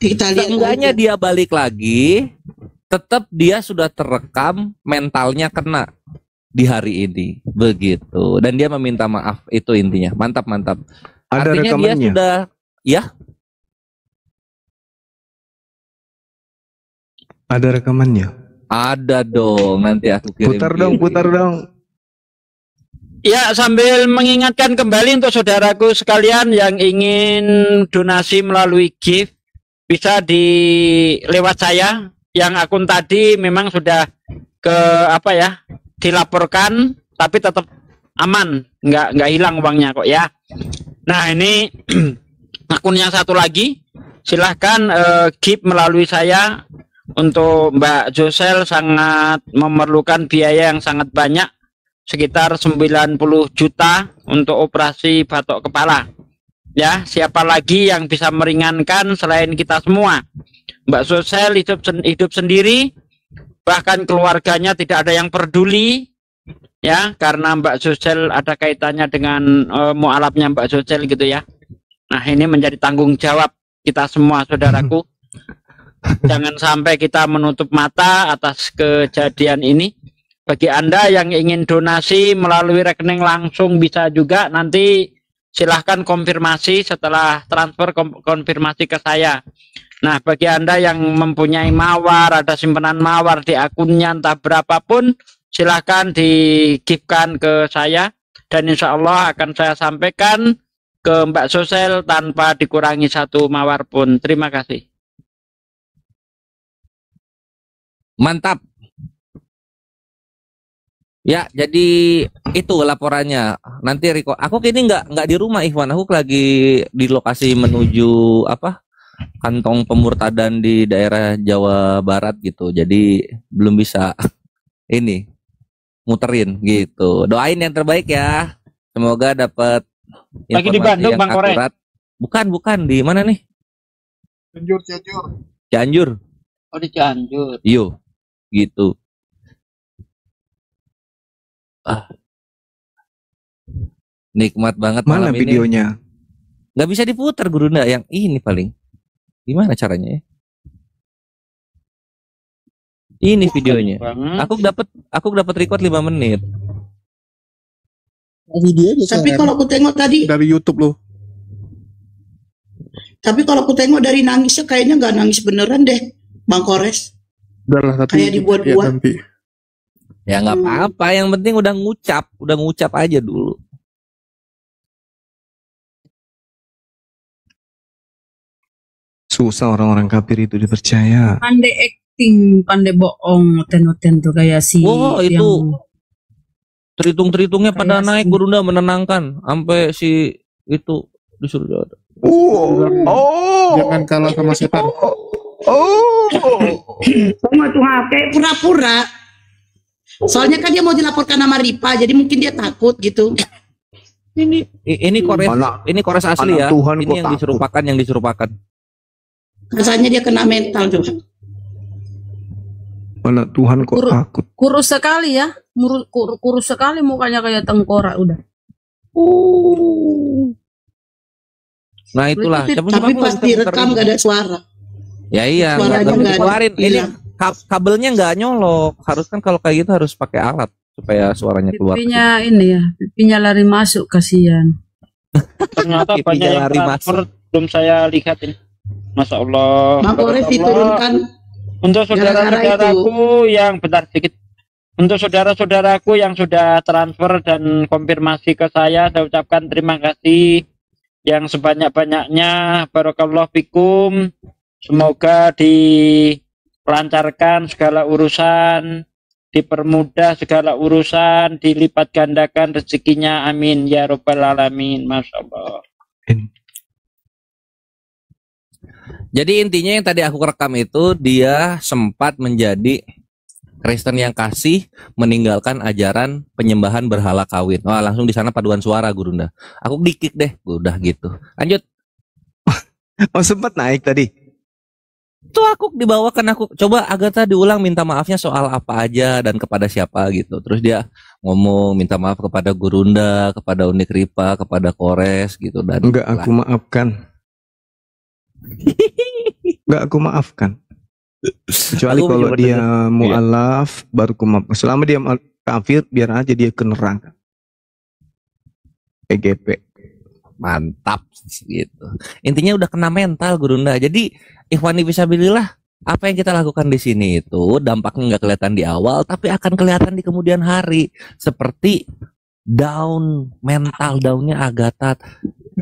Kita lihat Seenggaknya aja. dia balik lagi, tetap dia sudah terekam, mentalnya kena di hari ini, begitu. Dan dia meminta maaf, itu intinya. Mantap, mantap. Ada Artinya dia rekamannya? sudah, ya, Ada rekamannya. ada dong. Nanti aku kirim. Putar dong. Ya, sambil mengingatkan kembali untuk saudaraku sekalian yang ingin donasi melalui gift, bisa di lewat saya. Yang akun tadi memang sudah ke apa ya, dilaporkan, tapi tetap aman, nggak hilang uangnya kok ya. Nah ini akun yang satu lagi, silahkan gift melalui saya. Untuk Mbak Josel sangat memerlukan biaya yang sangat banyak, sekitar 90 juta untuk operasi batok kepala. Ya, siapa lagi yang bisa meringankan selain kita semua? Mbak Josel hidup sendiri, bahkan keluarganya tidak ada yang peduli, ya, karena Mbak Josel ada kaitannya dengan mualafnya Mbak Josel gitu ya. Nah, ini menjadi tanggung jawab kita semua, saudaraku. Jangan sampai kita menutup mata atas kejadian ini. Bagi Anda yang ingin donasi melalui rekening langsung bisa juga, nanti silahkan konfirmasi setelah transfer, konfirmasi ke saya. Nah, bagi Anda yang mempunyai mawar, ada simpanan mawar di akunnya entah berapapun, silahkan di-giftkan ke saya, dan insya Allah akan saya sampaikan ke Mbak Josel tanpa dikurangi satu mawar pun. Terima kasih. Mantap. Ya, jadi itu laporannya. Nanti Riko, aku kini nggak di rumah Ikhwan, aku lagi di lokasi menuju apa? Kantong pemurtadan di daerah Jawa Barat gitu. Jadi belum bisa ini muterin gitu. Doain yang terbaik ya. Semoga dapat Lagi di informasi Bandung, yang Bang Korek. akurat. Bukan, di mana nih? Cianjur. Oh, di Cianjur. Yo, gitu. Nikmat banget Mana malam ini. videonya? Nggak bisa diputar Gurunda, yang ini paling. Gimana caranya ya? Ini videonya. Aku dapat record 5 menit. Tapi kalau aku tengok tadi, Dari YouTube loh. tapi kalau aku tengok dari nangisnya kayaknya nggak nangis beneran deh, Bang Kores. Udah lah, tapi Kayak dibuat-buat. ya, nanti. Ya nggak apa-apa, yang penting udah ngucap aja dulu. Susah orang-orang kafir itu dipercaya. Pandai acting, pandai bohong, oten-oten tuh kayak si Wah, itu yang Teritung-teritungnya pada Kayak naik si- Gurunda, menenangkan sampai si itu disuruh. Jangan kalah sama setan. Sama tuh kayak pura-pura. Soalnya kan dia mau dilaporkan sama Ripa, jadi mungkin dia takut gitu. Ini kores asli anak ya. Tuhan Ini kok yang takut. disuruhpakan. Rasanya dia kena mental tuh. Mana Tuhan kok Kurus. takut. kurus sekali ya, kurus sekali mukanya kayak tengkorak udah. Nah itulah. Tapi pas direkam gak ada suara. Ya iya. Suaranya Nggak nggak ada. dikeluarin. Ini Hilang. kabelnya nggak nyolok. Harus kan kalau kayak gitu harus pakai alat supaya suaranya keluar. Pipinya ini ya, pipinya lari masuk, kasihan. Ternyata Pipinya banyak yang lari transfer, belum saya lihat ini. Masya Allah. Bang Kores Barakallah. diturunkan Untuk saudara-saudaraku yang bentar sedikit. Untuk saudara-saudaraku yang sudah transfer dan konfirmasi ke saya ucapkan terima kasih yang sebanyak-banyaknya. Barakallahu fikum. Semoga dilancarkan segala urusan, dipermudah segala urusan, dilipat gandakan rezekinya. Amin ya rabbal alamin. Masya Allah. Jadi intinya yang tadi aku rekam itu, dia sempat menjadi Kristen yang kasih, meninggalkan ajaran penyembahan berhala kawin. Wah, langsung di sana paduan suara Gurunda. Aku dikik deh, udah gitu. Lanjut. Oh sempat naik tadi. Tuh aku dibawakan, aku coba Agatha diulang minta maafnya soal apa aja dan kepada siapa gitu. Terus dia ngomong minta maaf kepada Gurunda, kepada Unik Ripa, kepada Kores gitu, dan Enggak, aku maafkan. Nggak aku maafkan. Kecuali Aku kalau juga dia dengar. mu'alaf baru aku maafkan. Selama dia kafir biar aja dia ke neraka. EGP. Mantap gitu. Intinya udah kena mental Gurunda. Jadi ikhwani fisabilillah, apa yang kita lakukan di sini itu dampaknya nggak kelihatan di awal, tapi akan kelihatan di kemudian hari. Seperti mental downnya Agatha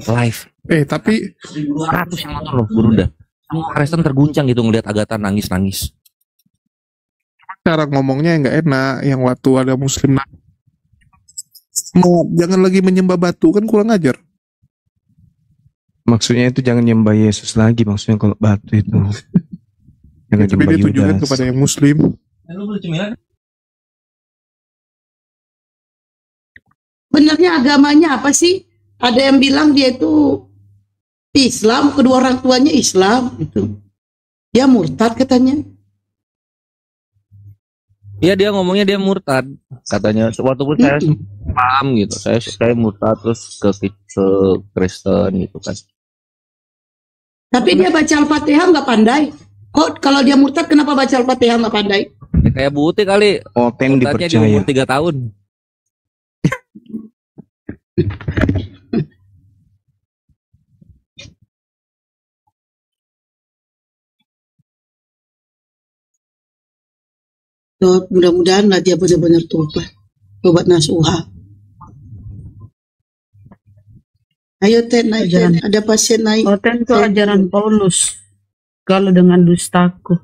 live. Tapi 200 yang nonton loh Gurunda. Semua Kristen terguncang gitu ngelihat Agatha nangis-nangis. cara ngomongnya yang nggak enak, yang waktu ada muslim mau jangan lagi menyembah batu, kan kurang ajar. Maksudnya itu jangan nyembah Yesus lagi. Maksudnya kalau batu itu. Jangan Tapi nyembah dia tujukan Yudas. kepada yang muslim. Sebenarnya agamanya apa sih? Ada yang bilang dia itu Islam, kedua orang tuanya Islam gitu. Dia murtad katanya. Iya dia ngomongnya dia murtad katanya. Waktu pun saya paham gitu. Saya murtad terus ke Kristen gitu kan. Tapi dia baca Al-Fatihah nggak pandai. Kok kalau dia murtad kenapa baca Al-Fatihah nggak pandai? Ya, kayak Buti kali. Oten Murtadnya di dipercaya. umur 3 tahun. Tuh, mudah-mudahan lah dia benar-benar tobat nasuha. Ayo Ten, naik Ten. Ada pasien naik. Oten itu ajaran Paulus. Kalau dengan dustaku,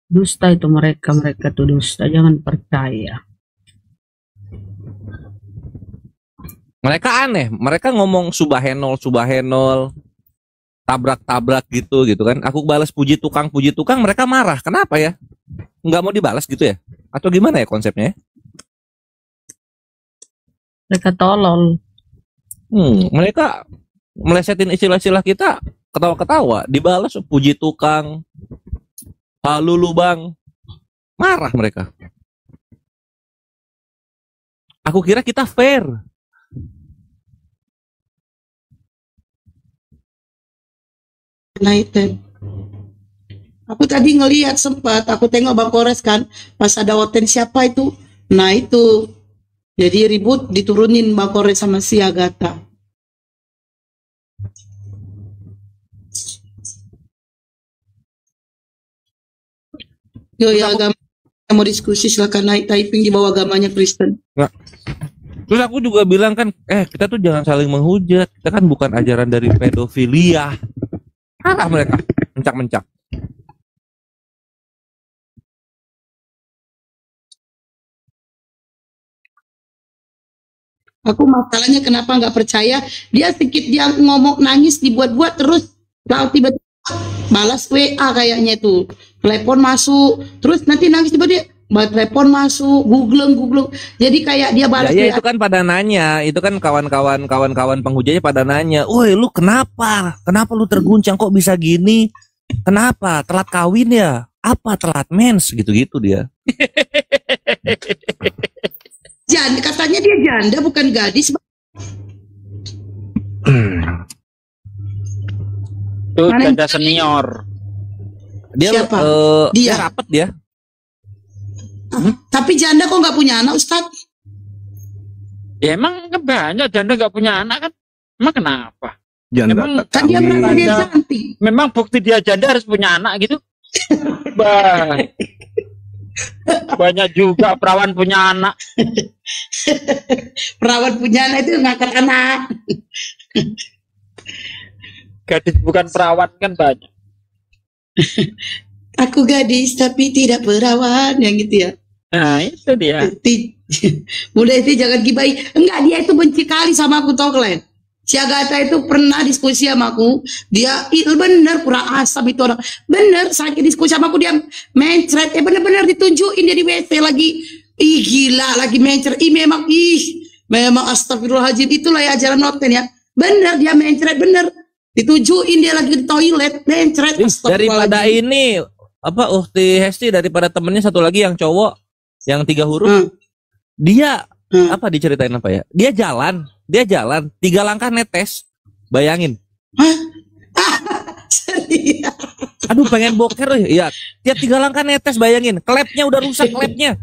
dusta itu mereka tuh dusta, jangan percaya. Mereka aneh. Mereka ngomong subahenol, tabrak-tabrak gitu kan. Aku balas puji tukang, mereka marah. Kenapa ya? Nggak mau dibalas gitu ya? Atau gimana ya konsepnya? Mereka tolol. Mereka melesetin istilah-istilah kita, ketawa-ketawa, dibalas puji tukang, halu lu bang, marah mereka. Aku kira kita fair. Naik Ten. Aku tadi ngelihat sempat, aku tengok Bang Kores kan, pas ada Oten siapa itu? Nah itu, jadi ribut diturunin Bang Kores sama si Agatha. Yo ya agama yang mau diskusi silakan naik typing di bawah agamanya Kristen. Terus aku juga bilang kan, kita tuh jangan saling menghujat. Kita kan bukan ajaran dari pedofilia. Marah mereka, mencak-mencak. Aku masalahnya kenapa nggak percaya, dia sedikit dia ngomong nangis dibuat-buat terus lalu tiba-tiba balas WA kayaknya itu, telepon masuk, terus nanti nangis tiba-tiba telepon masuk, googleng, jadi kayak dia balas Ya WA. itu kan pada nanya, itu kan kawan-kawan penghujatnya pada nanya, woi lu kenapa lu terguncang kok bisa gini, kenapa telat kawin ya, apa telat mens gitu-gitu dia. Janda, katanya dia janda bukan gadis. Itu Mana- janda senior. Dia Siapa? dia Dia. rapet dia. Tapi janda kok nggak punya anak Ustadz? Ya emang kan banyak janda nggak punya anak kan? Emang kenapa? Jangan Emang tak Kan dia kawin. merasa dia Janda. cantik. Memang bukti dia janda harus punya anak gitu? Banyak juga perawan punya anak. Perawat punya anak itu ngangkat anak. Gadis bukan perawan kan banyak. Aku gadis tapi tidak perawan, yang gitu ya. Nah itu dia. Mulai itu jangan gibai. Enggak, dia itu benci kali sama aku tau kalian. Si Agatha itu pernah diskusi sama aku. Dia bener kurang asam itu orang. Bener sakit diskusi sama aku dia mencret. Bener-bener ditunjukin dia di WC lagi. Ih gila lagi mencret. Memang astagfirullahaladzim. Itulah ya ajaran Noten ya. Bener dia mencret bener. Ditunjukin dia lagi di toilet mencret. Daripada ini apa Uhti Hesti, daripada temennya satu lagi yang cowok yang 3 huruf. Dia apa diceritain apa ya? Dia jalan 3 langkah netes. Bayangin. Serius. Aduh pengen boker ya. Tiap 3 langkah netes, bayangin. Klepnya udah rusak klepnya.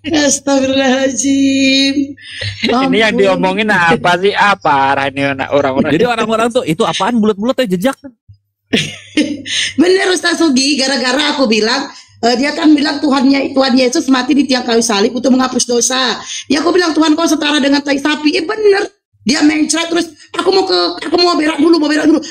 Astagfirullahaladzim. Ini yang diomongin apa sih? Apa arah ini orang-orang? Jadi orang-orang tuh itu apaan bulat-bulat ya jejak. Bener Ustaz Sugi, gara-gara aku bilang dia kan bilang Tuhan Yesus mati di tiang kayu salib untuk menghapus dosa. Ya aku bilang Tuhan kau setara dengan tai sapi. Bener. Dia mencret terus aku mau berak dulu.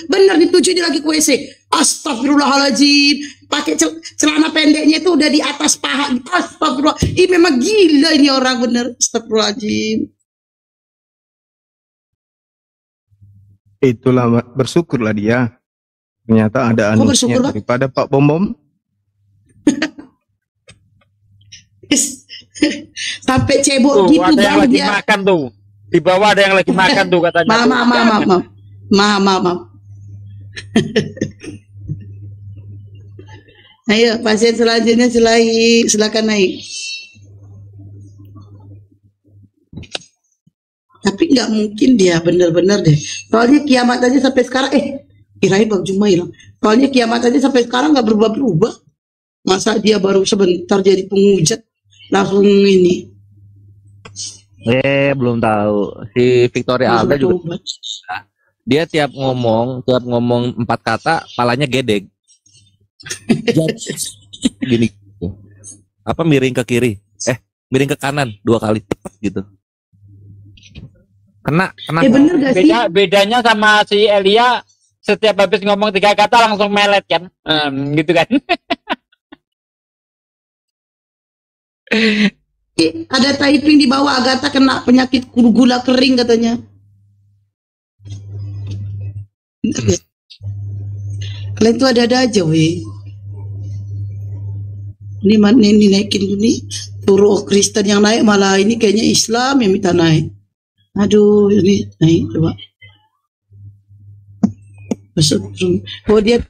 Bener dituju dia lagi ke WC. Astagfirullahaladzim. Pakai celana pendeknya itu udah di atas paha. Astagfirullah. Ini memang gila ini orang bener. Astagfirullahaladzim. Itulah bersyukurlah dia. Ternyata ada anusnya daripada Pak Bom. Sampai cebok gitu ada yang lagi dia. Makan tuh. Di bawah ada yang lagi makan tuh katanya. Maaf. Ayo pasien selanjutnya silakan naik. Tapi nggak mungkin dia bener-bener deh. Soalnya kiamat aja sampai sekarang kirain Bang Juma hilang. Soalnya kiamat aja sampai sekarang nggak berubah-berubah. Masa dia baru sebentar jadi penghujat langsung ini. Belum tahu. Si Victoria Alba juga. Dia tiap ngomong 4 kata, palanya gedeg. Gini. Apa miring ke kiri? Miring ke kanan 2 kali gitu. Kena. Bener gak sih? Bedanya sama si Elia, setiap habis ngomong 3 kata langsung melet kan, gitu kan? Ada typing di bawah Agatha kena penyakit gula kering katanya. Kalian tuh ada aja weh. Ini mana ini naikin dulu nih. Turu Kristen yang naik malah ini kayaknya Islam yang minta naik. Aduh ini naik coba. Oh dia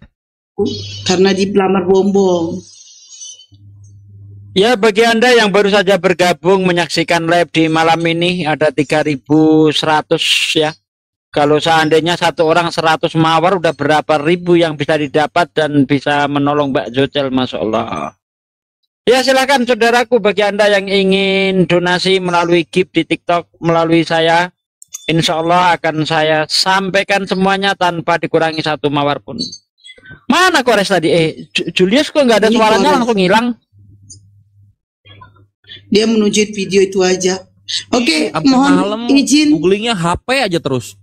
karena di pelamar bombong. Ya, bagi Anda yang baru saja bergabung menyaksikan live di malam ini, ada 3.100 ya. Kalau seandainya satu orang 100 mawar, udah berapa ribu yang bisa didapat dan bisa menolong Mbak Jocel, Masya Allah. Ya, silakan saudaraku, bagi Anda yang ingin donasi melalui gift di TikTok, melalui saya, insya Allah akan saya sampaikan semuanya tanpa dikurangi 1 mawar pun. Mana Kores tadi? Julius kok nggak ada suaranya, langsung hilang. Dia menuju video itu aja. Oke, mohon izin. Googlingnya HP aja terus.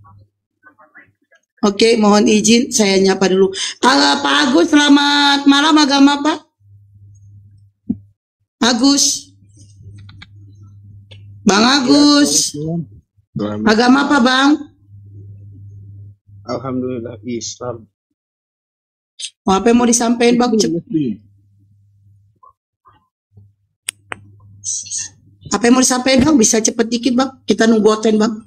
Oke, mohon izin saya nyapa dulu. Pak Agus, selamat malam. Agama apa? Agus. Bang Agus. Agama apa, Bang? Alhamdulillah Islam. Apa yang mau disampaikan, Bang? Apa yang mau disampaikan, Bang? Bisa cepet dikit, Bang. Kita nunggu oten, Bang.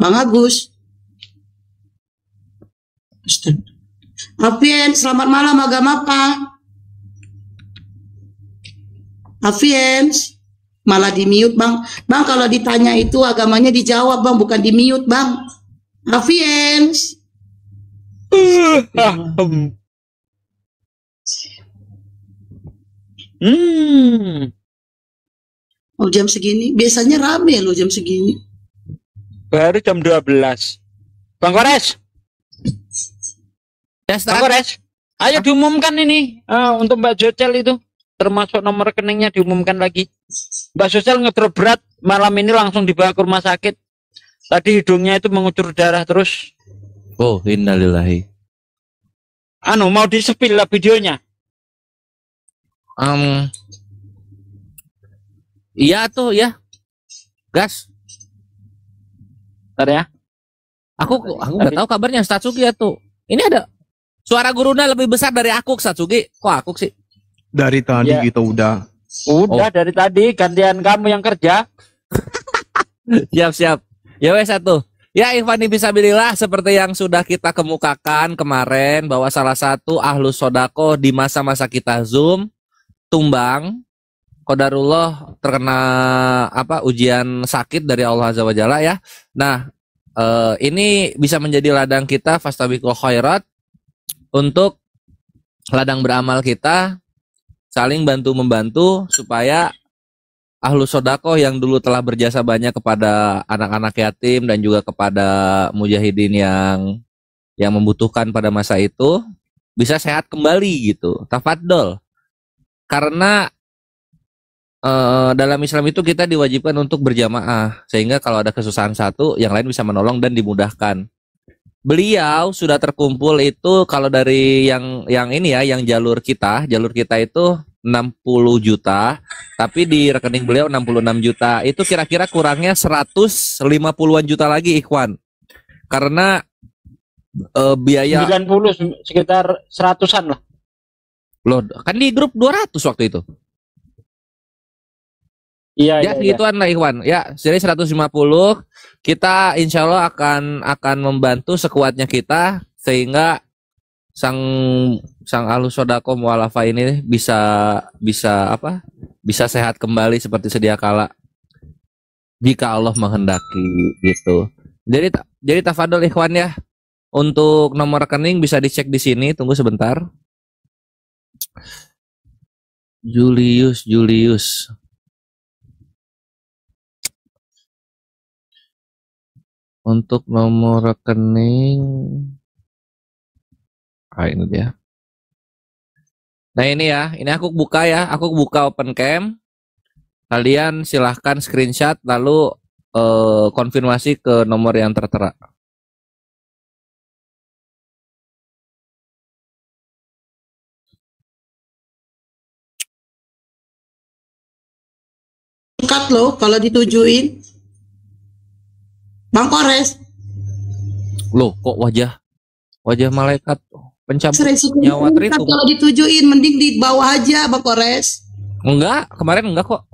Bang Agus. Alfian, selamat malam. Agama apa? Alfian, malah di mute, Bang. Bang, kalau ditanya itu agamanya dijawab, Bang, bukan di mute, Bang. Alfian. Oh, jam segini biasanya rame loh jam segini. Baru jam 12. Bang Kores. Bang Kores. Ayo diumumkan ini untuk Mbak Jocel itu, termasuk nomor rekeningnya diumumkan lagi. Mbak Jocel ngedrop berat, malam ini langsung dibawa ke rumah sakit. Tadi hidungnya itu mengucur darah terus. Oh, innalillahi. Mau di-spill lah videonya. Iya tuh ya, gas. Bentar ya. Aku nggak tahu kabarnya Satsuki ya tuh. Ini ada suara gurunya lebih besar dari aku, Satsuki. Kok aku sih? Dari tadi Ya. kita udah. Dari tadi gantian kamu yang kerja. Siap. Ya wes satu. Ya Ikhwan Fisabilillah, seperti yang sudah kita kemukakan kemarin bahwa salah satu ahlus sodako di masa-masa kita Zoom tumbang, qadarullah terkena ujian sakit dari Allah Azza wa Jalla ya. Nah, ini bisa menjadi ladang kita fastabiqul khairat, untuk ladang beramal kita, saling bantu membantu supaya ahlus sodakoh yang dulu telah berjasa banyak kepada anak-anak yatim dan juga kepada mujahidin yang membutuhkan pada masa itu bisa sehat kembali gitu. Tafadol. Karena dalam Islam itu kita diwajibkan untuk berjamaah, sehingga kalau ada kesusahan satu, yang lain bisa menolong dan dimudahkan. Beliau sudah terkumpul itu kalau dari yang ini ya, yang jalur kita itu 60 juta, tapi di rekening beliau 66 juta. Itu kira-kira kurangnya 150-an juta lagi, Ikhwan. Karena biaya 90 sekitar 100-an lah. loh, kan di grup 200 waktu itu. Iya, Ya, iya. segituan lah Ikhwan. Ya, jadi 150. Kita insya Allah akan membantu sekuatnya kita, sehingga sang ahlus sodako mu'alafa ini bisa sehat kembali seperti sedia kala, jika Allah menghendaki gitu. Jadi tafadhol Ikhwan ya. Untuk nomor rekening bisa dicek di sini. Tunggu sebentar. Julius. Untuk nomor rekening, ini dia. Nah ini ya, ini aku buka open cam. Kalian silahkan screenshot lalu konfirmasi ke nomor yang tertera. Cut loh kalau ditujuin. Bang Kores, Loh, kok wajah malaikat pencabut resiko nyawa meningkat teritung? kalau ditujuin, mending di bawah aja Bang Kores. Enggak, kemarin enggak kok.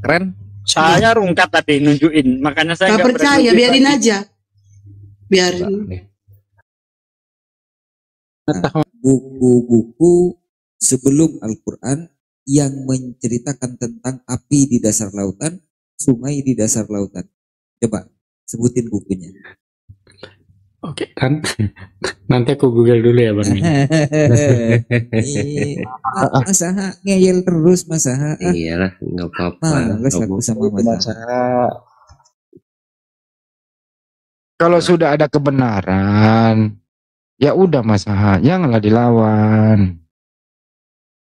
Keren. Saya rungkat tadi nunjukin, makanya saya Gak percaya, biarin aja. Biarin. Nih. Buku-buku sebelum Al-Quran yang menceritakan tentang api di dasar lautan, sungai di dasar lautan. Coba sebutin bukunya. Oke kan, nanti aku google dulu ya Bang. Mas Aha ngeyel terus Mas Aha. Iyalah, nggak apa-apa. Males aku sama Mas Aha. Kalau sudah ada kebenaran, ya udah Mas Aha, janganlah dilawan.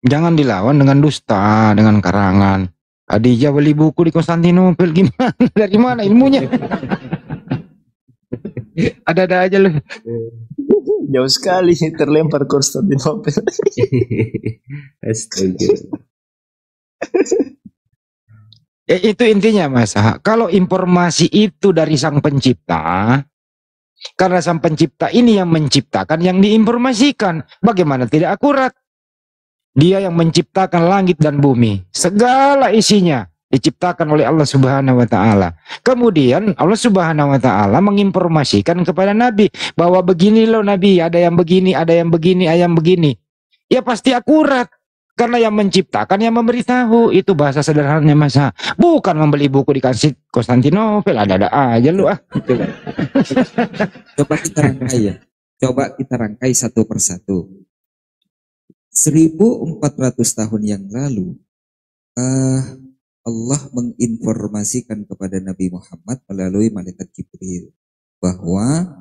Jangan dilawan dengan dusta, dengan karangan. Adija beli buku di Konstantinopel, gimana? Dari mana ilmunya? Ada-ada aja loh. Jauh sekali terlempar Konstantinopel. Astaga. Ya, itu intinya Mas Aha. Kalau informasi itu dari Sang Pencipta, karena Sang Pencipta ini yang menciptakan, yang diinformasikan, bagaimana tidak akurat? Dia yang menciptakan langit dan bumi, segala isinya diciptakan oleh Allah Subhanahu wa taala. Kemudian Allah Subhanahu wa taala menginformasikan kepada Nabi bahwa begini loh Nabi, ada yang begini, ada yang begini, ada yang begini. Ya pasti akurat karena yang menciptakan, yang memberitahu. Itu bahasa sederhananya Mas. Bukan membeli buku di Konstantinopel, ada-ada aja lu ah. Coba kita rangkai ya. Coba kita rangkai satu persatu. 1400 tahun yang lalu Allah menginformasikan kepada Nabi Muhammad melalui malaikat Jibril bahwa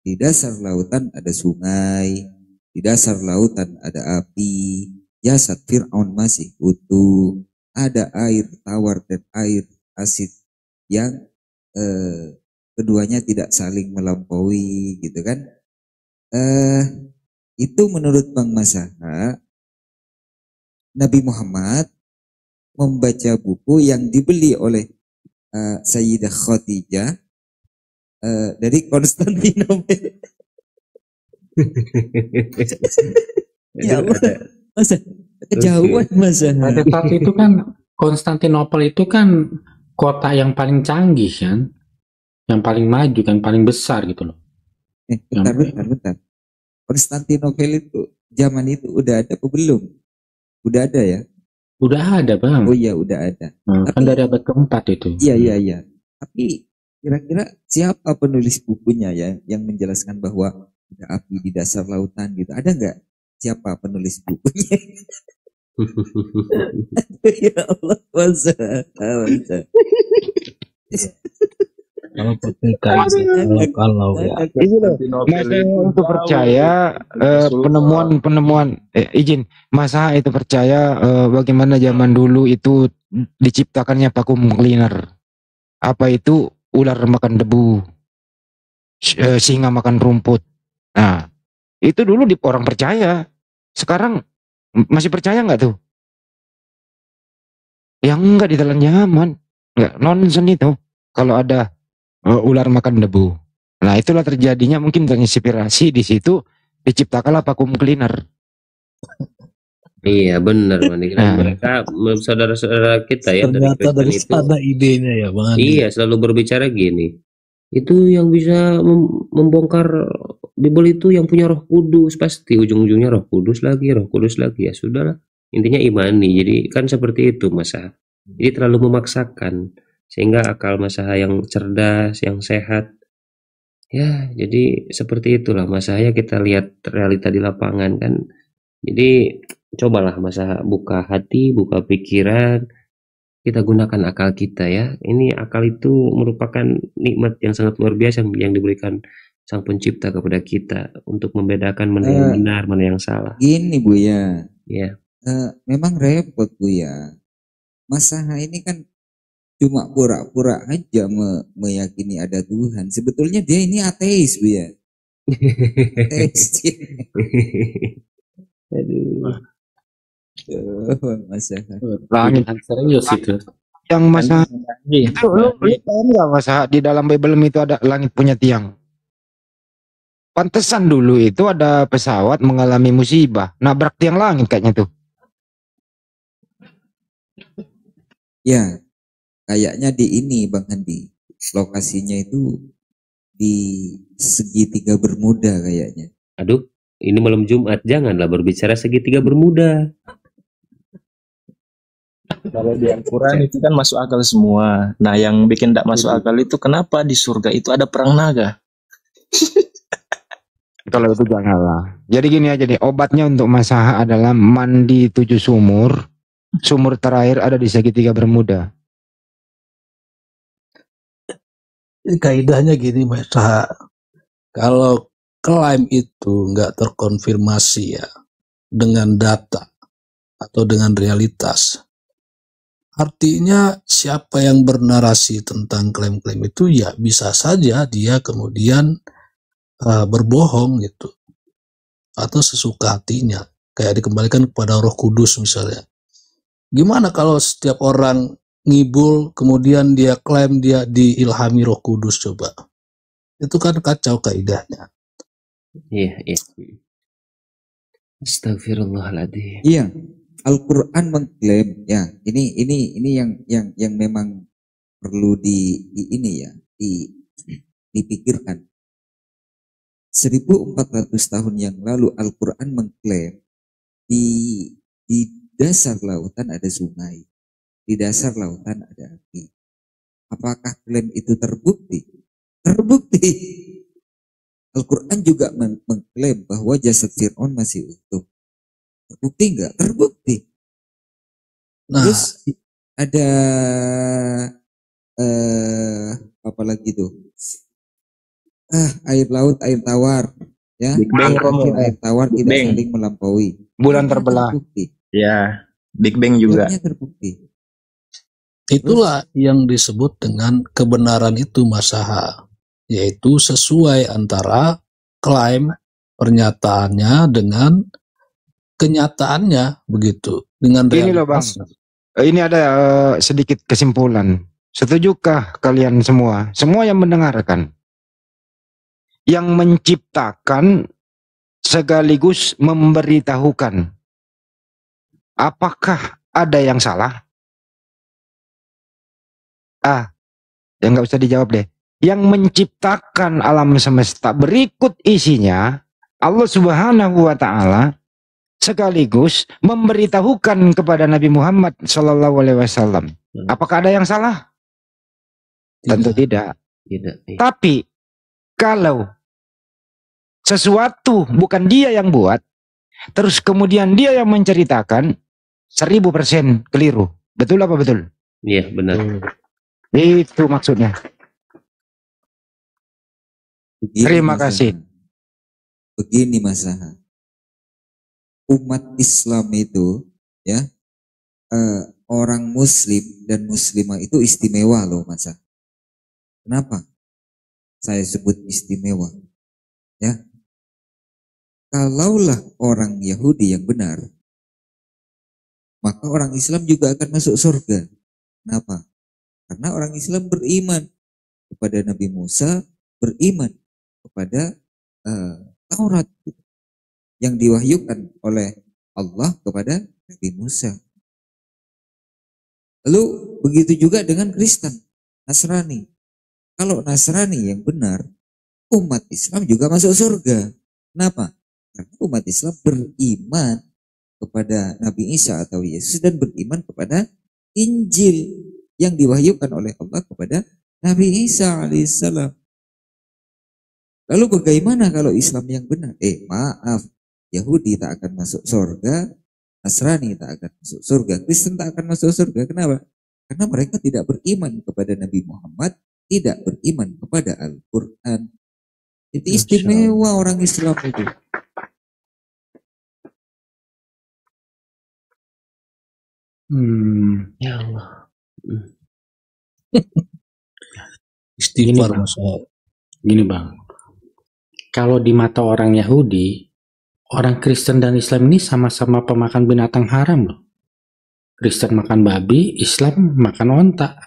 di dasar lautan ada sungai, di dasar lautan ada api, jasad Fir'aun masih utuh, ada air tawar dan air asid yang keduanya tidak saling melampaui gitu kan. Itu menurut Bang Masaha, Nabi Muhammad membaca buku yang dibeli oleh Sayyidah Khadijah dari Konstantinopel. Ya Allah, masa kejauhan Masa. Pada saat itu kan Konstantinopel itu kan kota yang paling canggih kan, yang paling maju kan, paling besar gitu loh. Bentar. Konstantinopel itu zaman itu udah ada apa belum? Udah ada ya? Udah ada Bang. Oh iya udah ada. Kan dari abad keempat itu. Iya. Tapi Kira-kira siapa penulis bukunya ya yang menjelaskan bahwa ada api di dasar lautan gitu? Ada nggak? Siapa penulis bukunya? Ya Allah, masa. Kalau kalau ya. Masa itu percaya penemuan izin masa itu percaya bagaimana zaman dulu itu diciptakannya vacuum cleaner. Apa itu ular makan debu, singa makan rumput. Nah, itu dulu orang percaya. Sekarang masih percaya nggak tuh? Yang enggak di dalam zaman, nggak nonsen itu. Kalau ada ular makan debu, nah itulah terjadinya mungkin terinspirasi di situ diciptakanlah vacuum cleaner. Iya benar, Mandi. Nah. Mereka saudara-saudara kita ya Ternyata dari Kristen sana idenya ya, Bang Andi. Iya, selalu berbicara gini. Itu yang bisa membongkar Bible itu yang punya Roh Kudus, pasti ujung-ujungnya Roh Kudus lagi ya sudahlah. Intinya imani. Jadi kan seperti itu masa. Jadi terlalu memaksakan sehingga akal masa yang cerdas, yang sehat. Ya, jadi seperti itulah masa ya kita lihat realita di lapangan kan. Jadi cobalah masa buka hati, buka pikiran, kita gunakan akal kita ya. Ini akal itu merupakan nikmat yang sangat luar biasa yang diberikan Sang Pencipta kepada kita untuk membedakan mana yang benar, mana yang salah. Gini Buya, Ya, memang repot Buya. Masaha ini kan cuma pura-pura aja meyakini ada Tuhan. Sebetulnya dia ini ateis Buya. Ateis. Aduh. Masa Langit serius itu. yang masa itu lu tahu nggak masa di dalam Bible itu ada langit punya tiang. Pantesan dulu itu ada pesawat mengalami musibah, nabrak tiang langit kayaknya tuh. ya, kayaknya di ini Bang Andi. Lokasinya itu di segitiga Bermuda kayaknya. aduh, ini malam Jumat janganlah berbicara segitiga Bermuda. Kalau di Al-Quran itu kan masuk akal semua. Nah, yang bikin tidak masuk akal itu kenapa di surga itu ada perang naga? Kalau itu janganlah. Jadi gini aja deh, obatnya untuk masaha adalah mandi 7 sumur. Sumur terakhir ada di segitiga Bermuda. Kaidahnya gini, Mas Saha. Kalau klaim itu nggak terkonfirmasi ya dengan data atau dengan realitas, artinya siapa yang bernarasi tentang klaim-klaim itu ya bisa saja dia kemudian berbohong gitu, atau sesuka hatinya, kayak dikembalikan kepada Roh Kudus misalnya. Gimana kalau setiap orang ngibul kemudian dia klaim dia diilhami Roh Kudus, coba? Itu kan kacau kaidahnya. Iya. Astagfirullahaladzim. Iya, Al-Quran mengklaim ya. Ini yang memang perlu dipikirkan. 1400 tahun yang lalu Al-Quran mengklaim di dasar lautan ada sungai, di dasar lautan ada api. Apakah klaim itu terbukti? Terbukti. Al-Quran juga mengklaim bahwa jasad Fir'aun masih utuh. Terbukti enggak? Terbukti. Nah, Terus ada apa lagi tuh? Air laut, air tawar, ya. Big Bang, Air tawar Big tidak Bang. saling melampaui. Bulan terbelah. Terbukti. Ya, Big Bang juga. Klaimnya terbukti. itulah yang disebut dengan kebenaran itu Masaha, yaitu sesuai antara klaim pernyataannya dengan kenyataannya, begitu, dengan Ini loh Bang, realitas. ini ada sedikit kesimpulan. Setujukah kalian semua yang mendengarkan, yang menciptakan sekaligus memberitahukan, apakah ada yang salah? Ya nggak usah dijawab deh. Yang menciptakan alam semesta berikut isinya Allah Subhanahu wa Ta'ala, sekaligus memberitahukan kepada Nabi Muhammad Sallallahu Alaihi Wasallam. Apakah ada yang salah? Tentu tidak. Tidak. Tapi kalau sesuatu bukan dia yang buat, terus kemudian dia yang menceritakan, 1000% keliru. Betul apa betul? Iya, benar. Itu maksudnya. Terima kasih. Begini Mas Zaha. Umat Islam itu ya, orang muslim dan muslimah itu istimewa loh Mas Zaha. Kenapa saya sebut istimewa? Ya. Kalaulah orang Yahudi yang benar, maka orang Islam juga akan masuk surga. Kenapa? Karena orang Islam beriman kepada Nabi Musa, beriman kepada Taurat yang diwahyukan oleh Allah kepada Nabi Musa. Lalu begitu juga dengan Kristen, Nasrani. Kalau Nasrani yang benar, umat Islam juga masuk surga. Kenapa? Karena umat Islam beriman kepada Nabi Isa atau Yesus dan beriman kepada Injil yang diwahyukan oleh Allah kepada Nabi Isa alaihissalam. Lalu bagaimana kalau Islam yang benar? Maaf, Yahudi tak akan masuk surga, Nasrani tak akan masuk surga, Kristen tak akan masuk surga. Kenapa? Karena mereka tidak beriman kepada Nabi Muhammad, tidak beriman kepada Al-Quran. Itu istimewa orang Islam itu. Ya Allah. Istighfar Bang. Mas Zaha. Gini Bang, kalau di mata orang Yahudi, orang Kristen dan Islam ini sama-sama pemakan binatang haram loh. Kristen makan babi, Islam makan onta.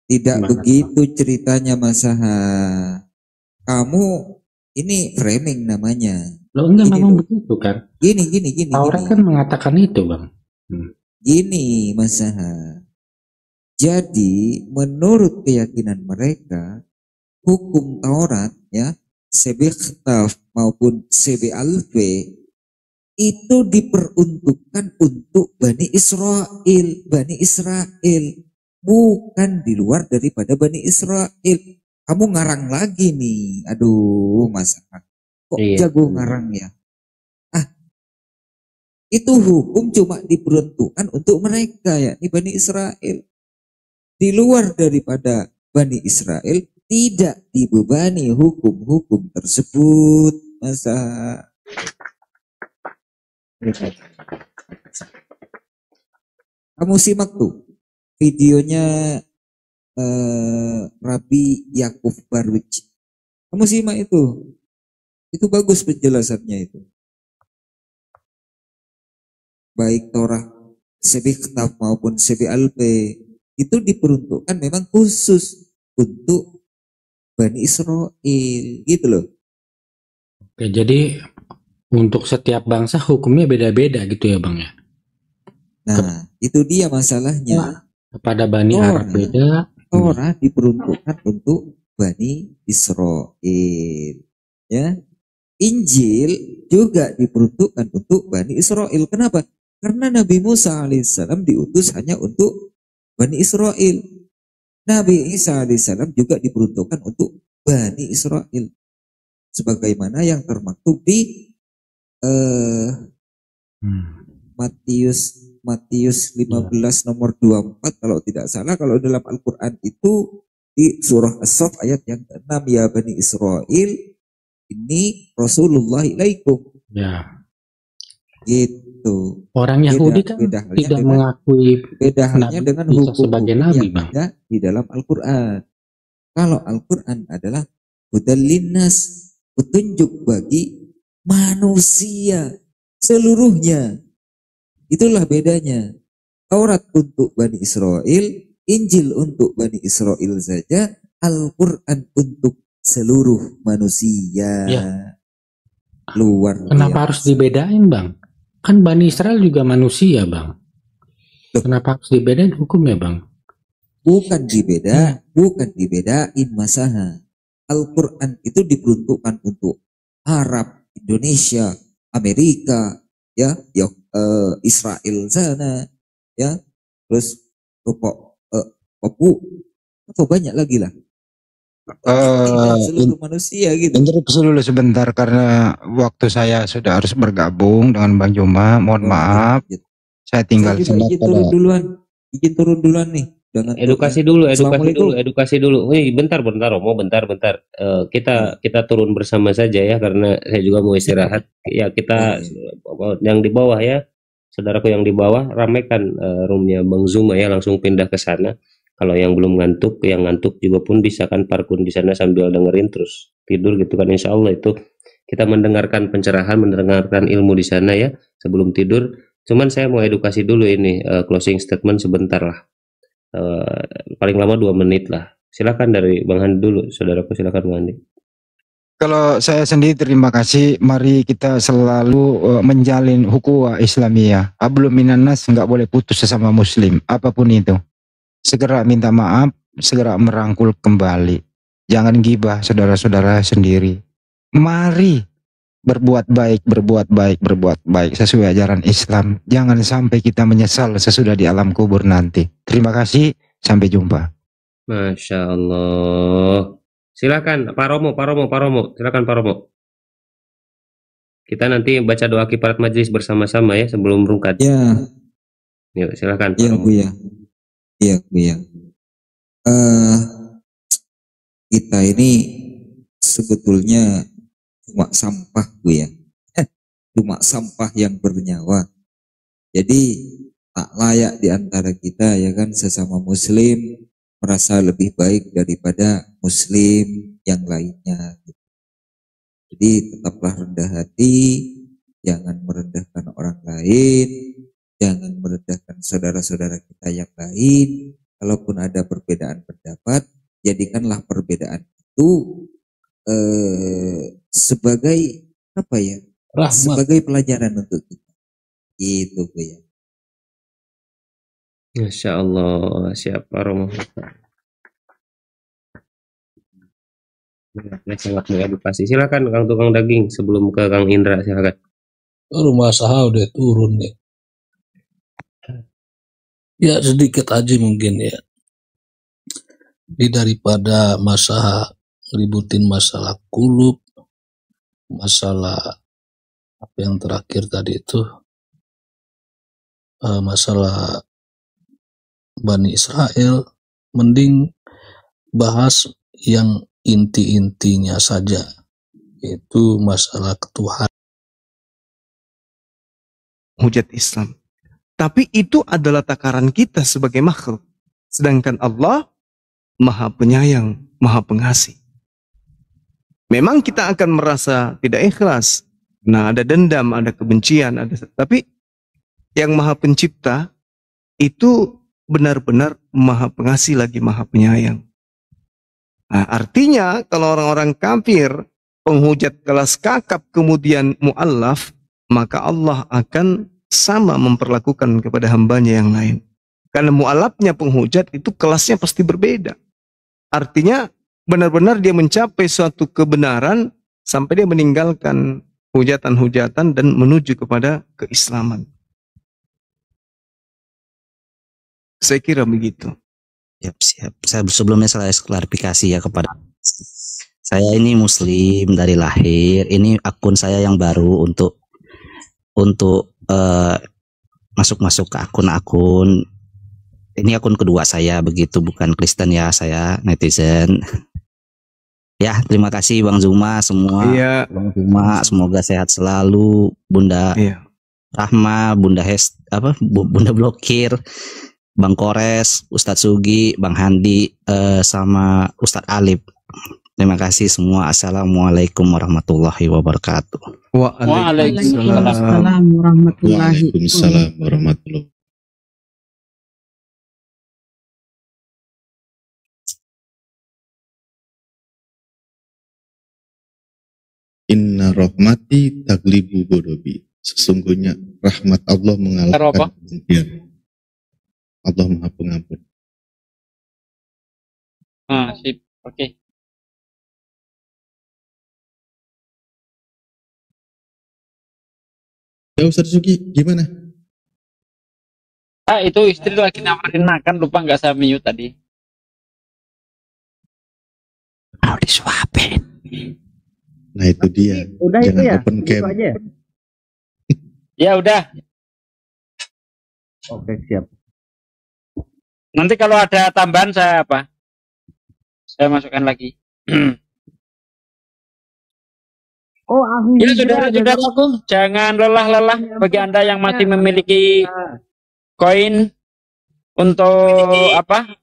Tidak begitu ceritanya Mas Zaha. Kamu ini framing namanya. Loh enggak, memang begitu kan? Gini. Taurat kan mengatakan itu Bang. Gini Mas Zaha. Jadi menurut keyakinan mereka, hukum Taurat ya, Sebektaf maupun Sebe Alfe itu diperuntukkan untuk Bani Israel, bukan di luar daripada Bani Israel. Kamu ngarang lagi nih, aduh Mas, kok jago ngarang ya? Itu hukum cuma diperuntukkan untuk mereka ya, ini Bani Israel. Di luar daripada Bani Israel tidak dibebani hukum-hukum tersebut, masa. Kamu simak tuh videonya Rabbi Yakub Barwich. Kamu simak itu bagus penjelasannya itu. Baik Torah Sebi Ketab maupun Sebi Alpe itu diperuntukkan memang khusus untuk Bani Israel gitu loh. Oke, jadi untuk setiap bangsa hukumnya beda-beda gitu ya Bang ya? Nah, itu dia masalahnya. Kepada Bani Arab beda. Torah diperuntukkan untuk Bani Israel. Ya. Injil juga diperuntukkan untuk Bani Israel. Kenapa? Karena Nabi Musa alaihissalam diutus hanya untuk Bani Israel. Nabi Isa alaihissalam juga diperuntukkan untuk Bani Israel. Sebagaimana yang termaktub di Matius 15 nomor 24 kalau tidak salah. Kalau dalam Al-Quran itu di surah As-Saff ayat yang ke-6, ya Bani Israel, ini Rasulullah ilaikum. Ya. Gitu. Orang Yahudi kan tidak mengakui beda halnya Nabi dengan Isa hukum sebagai nabi, yang Bang. ada di dalam Al-Quran. Kalau Al-Quran adalah hudal linnas, petunjuk bagi manusia seluruhnya. Itulah bedanya. Taurat untuk Bani Israel, Injil untuk Bani Israel saja, Al-Quran untuk seluruh manusia. Ya. Luar Kenapa harus dibedain, Bang? Kan Bani Israel juga manusia, Bang. Kenapa harus dibedain hukumnya, Bang? Bukan dibedain masalah. Al-Quran itu diperuntukkan untuk Arab, Indonesia, Amerika, ya, Israel sana, ya, terus Papua, atau banyak lagi lah. seluruh manusia gitu. Interupsi dulu sebentar karena waktu saya sudah harus bergabung dengan Bang Juma. Mohon maaf. Saya tinggal Saya juga izin turun duluan nih. Edukasi dulu. Wih, bentar Romo, bentar. Kita turun bersama saja ya, karena saya juga mau istirahat. Ya, kita yang di bawah ya, saudaraku yang di bawah, ramaikan roomnya Bang Zuma ya, langsung pindah ke sana. Kalau yang belum ngantuk, yang ngantuk juga pun bisa kan parkun di sana sambil dengerin terus tidur gitu kan, insya Allah itu kita mendengarkan pencerahan, mendengarkan ilmu di sana ya sebelum tidur. Cuman saya mau edukasi dulu ini, closing statement sebentar lah. Paling lama 2 menit lah. Silakan dari Bang Handi dulu, saudaraku, silakan Bang Handi. Kalau saya sendiri terima kasih. Mari kita selalu menjalin ukhuwah Islamiyah. Hablum minan nas, nggak boleh putus sesama muslim, apapun itu. Segera minta maaf, segera merangkul kembali. Jangan gibah saudara-saudara sendiri. Mari berbuat baik sesuai ajaran Islam. Jangan sampai kita menyesal sesudah di alam kubur nanti. Terima kasih, sampai jumpa. Masya Allah. Silakan Pak Romo. Silakan Pak Romo. Kita nanti baca doa kifarat majelis bersama-sama ya sebelum berangkat. Ya. Yuk, silakan Pak Iya, Romo. Iya. Kita ini sebetulnya cuma sampah Bu ya. Cuma sampah yang bernyawa. Jadi tak layak di antara kita ya kan, sesama muslim merasa lebih baik daripada muslim yang lainnya. Jadi tetaplah rendah hati, jangan merendahkan orang lain, jangan merendahkan saudara-saudara kita yang lain. Kalaupun ada perbedaan pendapat, jadikanlah perbedaan itu sebagai apa ya? Rahmat. Sebagai pelajaran untuk kita. Itu Bu ya. Masya Allah, siapa Romo? Sangat mengedukasi. Silakan Kang Tukang Daging sebelum ke Kang Indra, silakan. Rumah Saha udah turun nih. Ya sedikit aja mungkin ya. Ini daripada masalah ributin masalah kulub, masalah apa yang terakhir tadi itu, masalah Bani Israel, mending bahas yang inti-intinya saja, yaitu masalah ketuhanan. Hujat Islam. Tapi itu adalah takaran kita sebagai makhluk. Sedangkan Allah Maha Penyayang, Maha Pengasih. Memang kita akan merasa tidak ikhlas. Nah, ada dendam, ada kebencian, tapi yang Maha Pencipta itu benar-benar Maha Pengasih lagi Maha Penyayang. Nah, artinya kalau orang-orang kafir, penghujat kelas kakap kemudian mu'allaf, maka Allah akan sama memperlakukan kepada hambanya yang lain. Karena mu'allafnya penghujat itu kelasnya pasti berbeda. Artinya benar-benar dia mencapai suatu kebenaran sampai dia meninggalkan hujatan-hujatan dan menuju kepada keislaman. Saya kira begitu. Siap. Sebelumnya saya klarifikasi ya kepada saya, ini muslim dari lahir. Ini akun saya yang baru untuk masuk ke akun-akun. Ini akun kedua saya begitu, bukan Kristen ya, saya netizen. Ya, terima kasih Bang Zuma semua. Iya. Bang Zuma semoga sehat selalu, Bunda Rahma, Bunda Bunda Blokir, Bang Kores, Ustadz Sugi, Bang Handi, sama Ustadz Alif. Terima kasih semua. Assalamualaikum warahmatullahi wabarakatuh. Waalaikumsalam warahmatullahi wabarakatuh. Inna rahmati taglibu godobi. Sesungguhnya rahmat Allah mengalahkan kebencian. Allah Maha Pengampun. Sip. Oke. Ya Ustadz Sugi, gimana? Itu istri lagi nawarin makan, lupa nggak saya mute tadi. mau disuapin. Nah itu dia. Udah itu Jangan ya. open Gitu cam. aja. Ya udah. Oke, siap. Nanti kalau ada tambahan saya apa? Saya masukkan lagi. Oh, aku Ya saudara-saudaraku, jangan lelah-lelah bagi Anda yang masih memiliki koin untuk apa?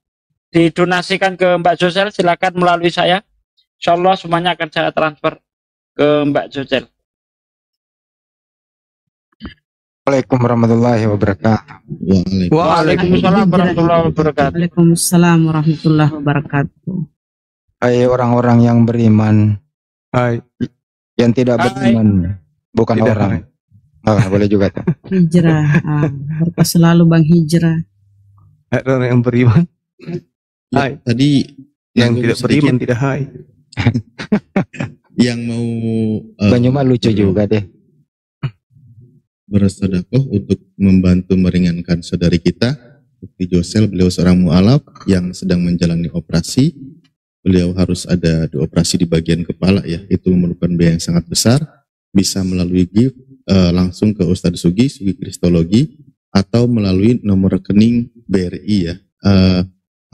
Didonasikan ke Mbak Josel, silakan melalui saya. Insyaallah semuanya akan saya transfer ke Mbak Josel. Waalaikumsalam warahmatullahi wabarakatuh. Waalaikumsalam warahmatullahi wabarakatuh. Waalaikumsalam warahmatullahi wabarakatuh. Hai orang-orang yang beriman. Hai. Yang tidak beriman bukan Tidak, orang. Boleh juga tuh. Hijrah. Berkah selalu Bang Hijrah. Orang yang beriman. Hai. Tadi yang nanggung tidak beriman sedikit. tidak hai. Yang mau Banyuma lucu juga deh. bersedekah untuk membantu meringankan saudari kita, Bukti Josel, beliau seorang mu'alaf yang sedang menjalani operasi. Beliau harus ada dioperasi di bagian kepala ya, itu memerlukan biaya yang sangat besar. Bisa melalui gift langsung ke Ustadz Sugi Kristologi, atau melalui nomor rekening BRI ya,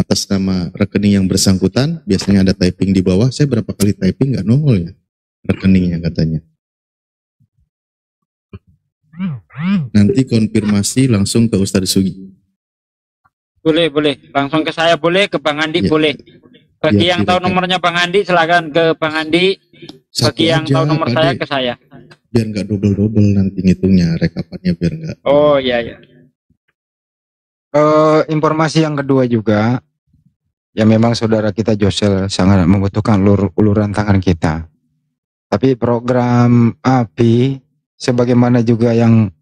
atas nama rekening yang bersangkutan. Biasanya ada typing di bawah. Saya berapa kali typing nggak nongol ya rekeningnya katanya. Nanti konfirmasi langsung ke Ustadz Sugi. Boleh, langsung ke saya boleh, ke Bang Andi Ya. boleh. Bagi Ya, yang tahu silakan. nomornya Bang Andi silakan ke Bang Andi. Satu Bagi yang aja, tahu nomor Pak saya Ade. ke saya. Biar nggak double-double nanti ngitungnya, rekapannya biar nggak. Oh iya ya. Informasi yang kedua juga, ya memang saudara kita Josel sangat membutuhkan uluran tangan kita. Tapi program API sebagaimana juga yang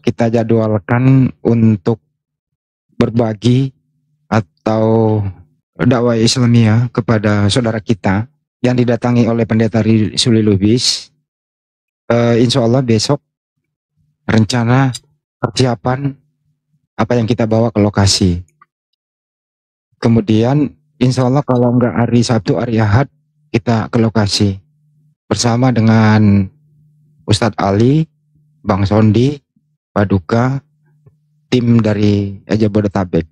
kita jadwalkan untuk berbagi atau dakwah Islamiyah kepada saudara kita yang didatangi oleh pendeta Suli Lubis. Insya Allah besok rencana persiapan apa yang kita bawa ke lokasi. Kemudian insya Allah kalau enggak hari Sabtu, hari Ahad kita ke lokasi bersama dengan Ustadz Ali, Bang Sondi, Paduka, tim dari Jabodetabek.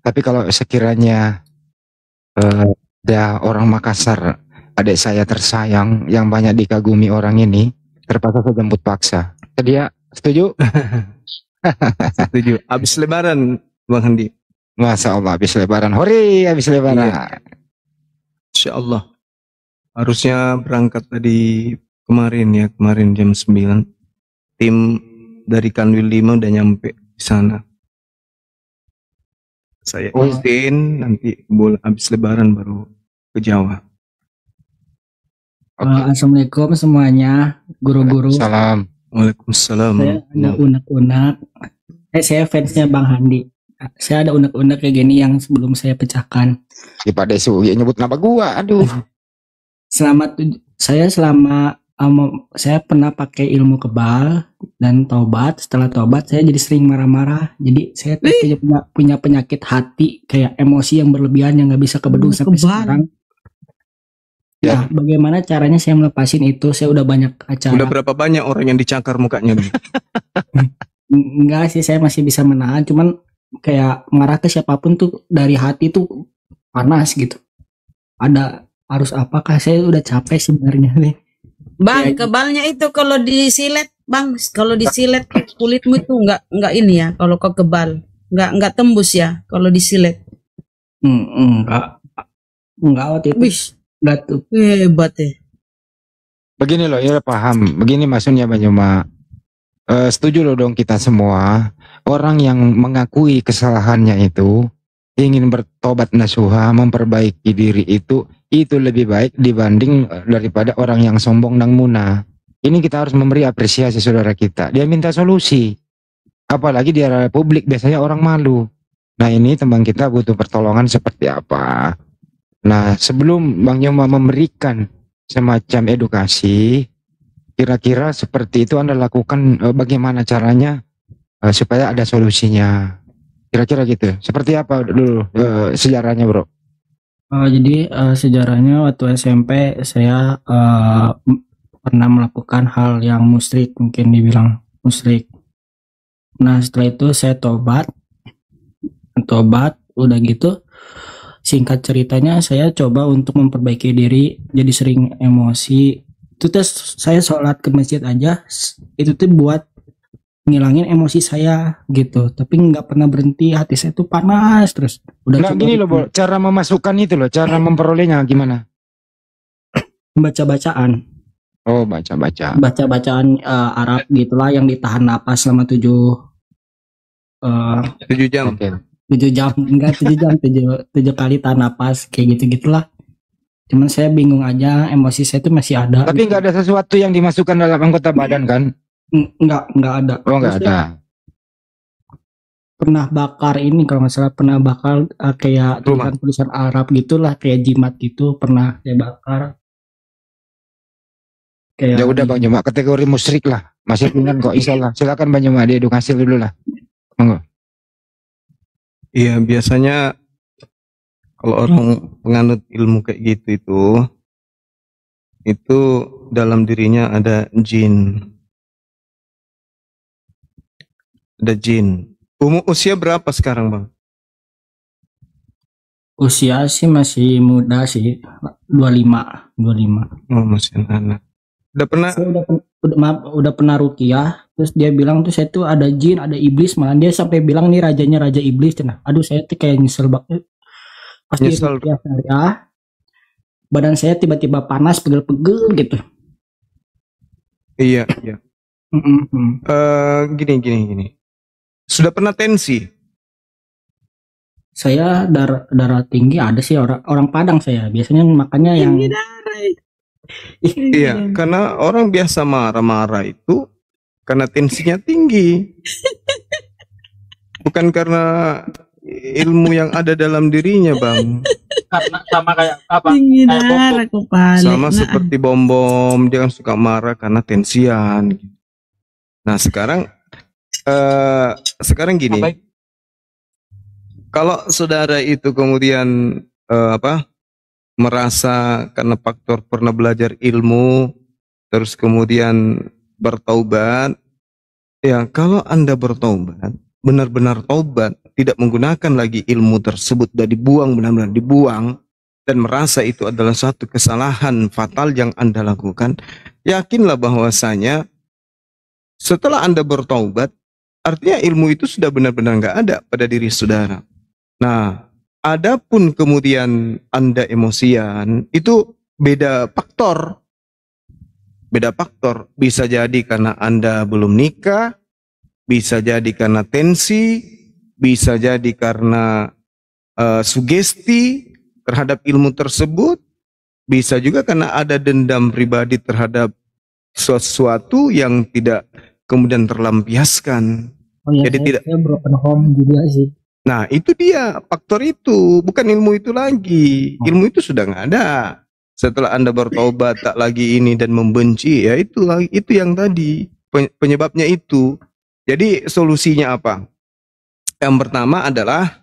Tapi kalau sekiranya ada orang Makassar, adik saya tersayang yang banyak dikagumi orang ini, terpaksa saya jemput paksa. Dia setuju? Setuju. Habis lebaran Bang Handi. Masya Allah habis lebaran. Hore habis lebaran. Iya. Insya Allah. Harusnya berangkat tadi kemarin ya, kemarin jam 9. Tim dari Kanwil 5 udah nyampe di sana. Saya izin nanti boleh habis lebaran baru ke Jawa. Assalamualaikum semuanya, guru-guru. Salam. Waalaikumsalam. Saya ada unek-unek. Saya fansnya Bang Handi. Saya ada unek-unek kayak gini yang sebelum saya pecahkan. Si Pak Desu ya nyebut nama gua. Aduh. Saya pernah pakai ilmu kebal dan tobat. Setelah tobat saya jadi sering marah-marah. Jadi saya punya penyakit hati, kayak emosi yang berlebihan yang nggak bisa kebendung sampai sekarang. Nah, bagaimana caranya saya melepasin itu? Saya udah banyak acara. Udah berapa banyak orang yang dicakar mukanya? Enggak sih, saya masih bisa menahan. Cuman kayak marah ke siapapun tuh dari hati tuh panas gitu. Ada harus apakah? Saya udah capek sebenarnya nih. Bang, kebalnya itu kalau disilet, Bang, kalau disilet kulitmu itu enggak ini ya, kalau kau kebal, enggak tembus ya kalau disilet. Enggak waktu itu. Enggak tuh. Hebat ya. Begini loh, ya paham. Begini maksudnya Banyuma. Setuju loh dong kita semua. Orang yang mengakui kesalahannya itu ingin bertobat nasuha, memperbaiki diri itu lebih baik dibanding daripada orang yang sombong dan munah. Ini kita harus memberi apresiasi saudara kita. Dia minta solusi. Apalagi di area publik biasanya orang malu. Nah ini teman kita butuh pertolongan seperti apa. Nah sebelum Bang Yoma memberikan semacam edukasi, kira-kira seperti itu Anda lakukan bagaimana caranya supaya ada solusinya. Kira-kira gitu. Seperti apa dulu sejarahnya bro? Jadi sejarahnya waktu SMP saya pernah melakukan hal yang musyrik, mungkin dibilang musyrik. Nah setelah itu saya tobat, udah gitu. Singkat ceritanya saya coba untuk memperbaiki diri, jadi sering emosi. Itu tuh saya sholat ke masjid aja, itu tuh buat ngilangin emosi saya gitu. Tapi nggak pernah berhenti, hati saya tuh panas terus. Udah Nah coba gini loh, Bo, cara memasukkan itu loh, cara memperolehnya gimana? baca-bacaan. Oh, baca-baca. Baca-bacaan Arab gitulah yang ditahan napas selama 7 jam. Oke. 7 jam, enggak 7 jam, 7 kali tahan napas kayak gitu-gitulah. Cuman saya bingung aja, emosi saya tuh masih ada. Tapi nggak ada sesuatu yang dimasukkan dalam anggota badan kan? Nggak ada. Oh, nggak Terus ada. Pernah bakar ini kalau nggak salah, pernah bakar kayak tulisan Arab gitulah, kayak jimat gitu pernah saya bakar. Kayak Ya udah Bang Juma, kategori musyrik lah. Masih ringan kok, insyaallah. Silakan Bang Juma, diedukasi dulu lah. Monggo. Iya, biasanya kalau orang penganut ilmu kayak gitu itu dalam dirinya ada jin. Ada jin. Usia berapa sekarang, Bang? usia sih masih muda sih, 25. Oh, masih anak. Udah pernah? Saya udah pernah ruqyah, terus dia bilang tuh saya tuh ada jin, ada iblis, malah dia sampai bilang nih rajanya raja iblis. Nah, aduh saya tuh kayak nyesel banget. Pasti ruqyah syariah, badan saya tiba-tiba panas, pegel-pegel gitu. Iya. Gini. Sudah pernah tensi? Saya darah tinggi ada sih, orang Padang saya. Biasanya makanya yang Iya, karena orang biasa marah-marah itu karena tensinya tinggi. Bukan karena ilmu yang ada dalam dirinya, Bang. Karena sama kayak apa? Sama seperti bom-bom, dia kan suka marah karena tensian. Nah, sekarang gini. Kalau saudara itu kemudian merasa karena faktor pernah belajar ilmu, terus kemudian bertaubat, ya kalau Anda bertaubat, benar-benar taubat, tidak menggunakan lagi ilmu tersebut, dan dibuang, benar-benar dibuang, dan merasa itu adalah satu kesalahan fatal yang Anda lakukan, yakinlah bahwasanya setelah Anda bertaubat, artinya ilmu itu sudah benar-benar nggak ada pada diri saudara. Nah, adapun kemudian Anda emosian, itu beda faktor. Beda faktor. Bisa jadi karena Anda belum nikah, bisa jadi karena tensi, bisa jadi karena sugesti terhadap ilmu tersebut, bisa juga karena ada dendam pribadi terhadap sesuatu yang tidak kemudian terlampiaskan. Oh ya, Jadi saya broken home juga sih. Nah, itu dia faktor itu, bukan ilmu itu lagi. Ilmu itu sudah nggak ada. Setelah Anda bertobat tak lagi ini dan membenci, ya itu yang tadi penyebabnya itu. Jadi solusinya apa? Yang pertama adalah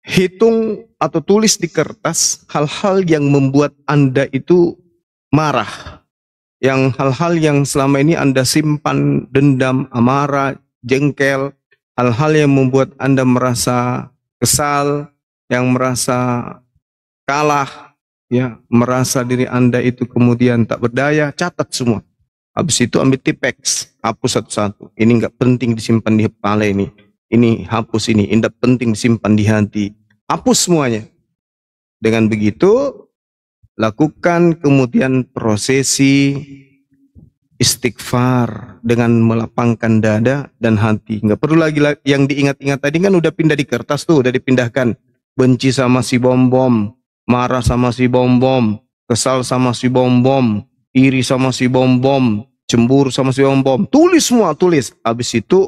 hitung atau tulis di kertas hal-hal yang membuat Anda itu marah. Yang hal-hal yang selama ini Anda simpan dendam, amarah, jengkel, hal-hal yang membuat Anda merasa kesal, yang merasa kalah, ya, merasa diri Anda itu kemudian tak berdaya, catat semua. Habis itu ambil tipex, hapus satu-satu. Ini nggak penting disimpan di kepala ini. Ini hapus ini, tidak penting disimpan di hati. Hapus semuanya. Dengan begitu, lakukan kemudian prosesi istighfar dengan melapangkan dada dan hati. Nggak perlu lagi yang diingat-ingat tadi, kan udah pindah di kertas tuh, udah dipindahkan. Benci sama si bom-bom, marah sama si bom-bom, kesal sama si bom-bom, iri sama si bom-bom, cemburu sama si bom-bom. Tulis semua, tulis. Habis itu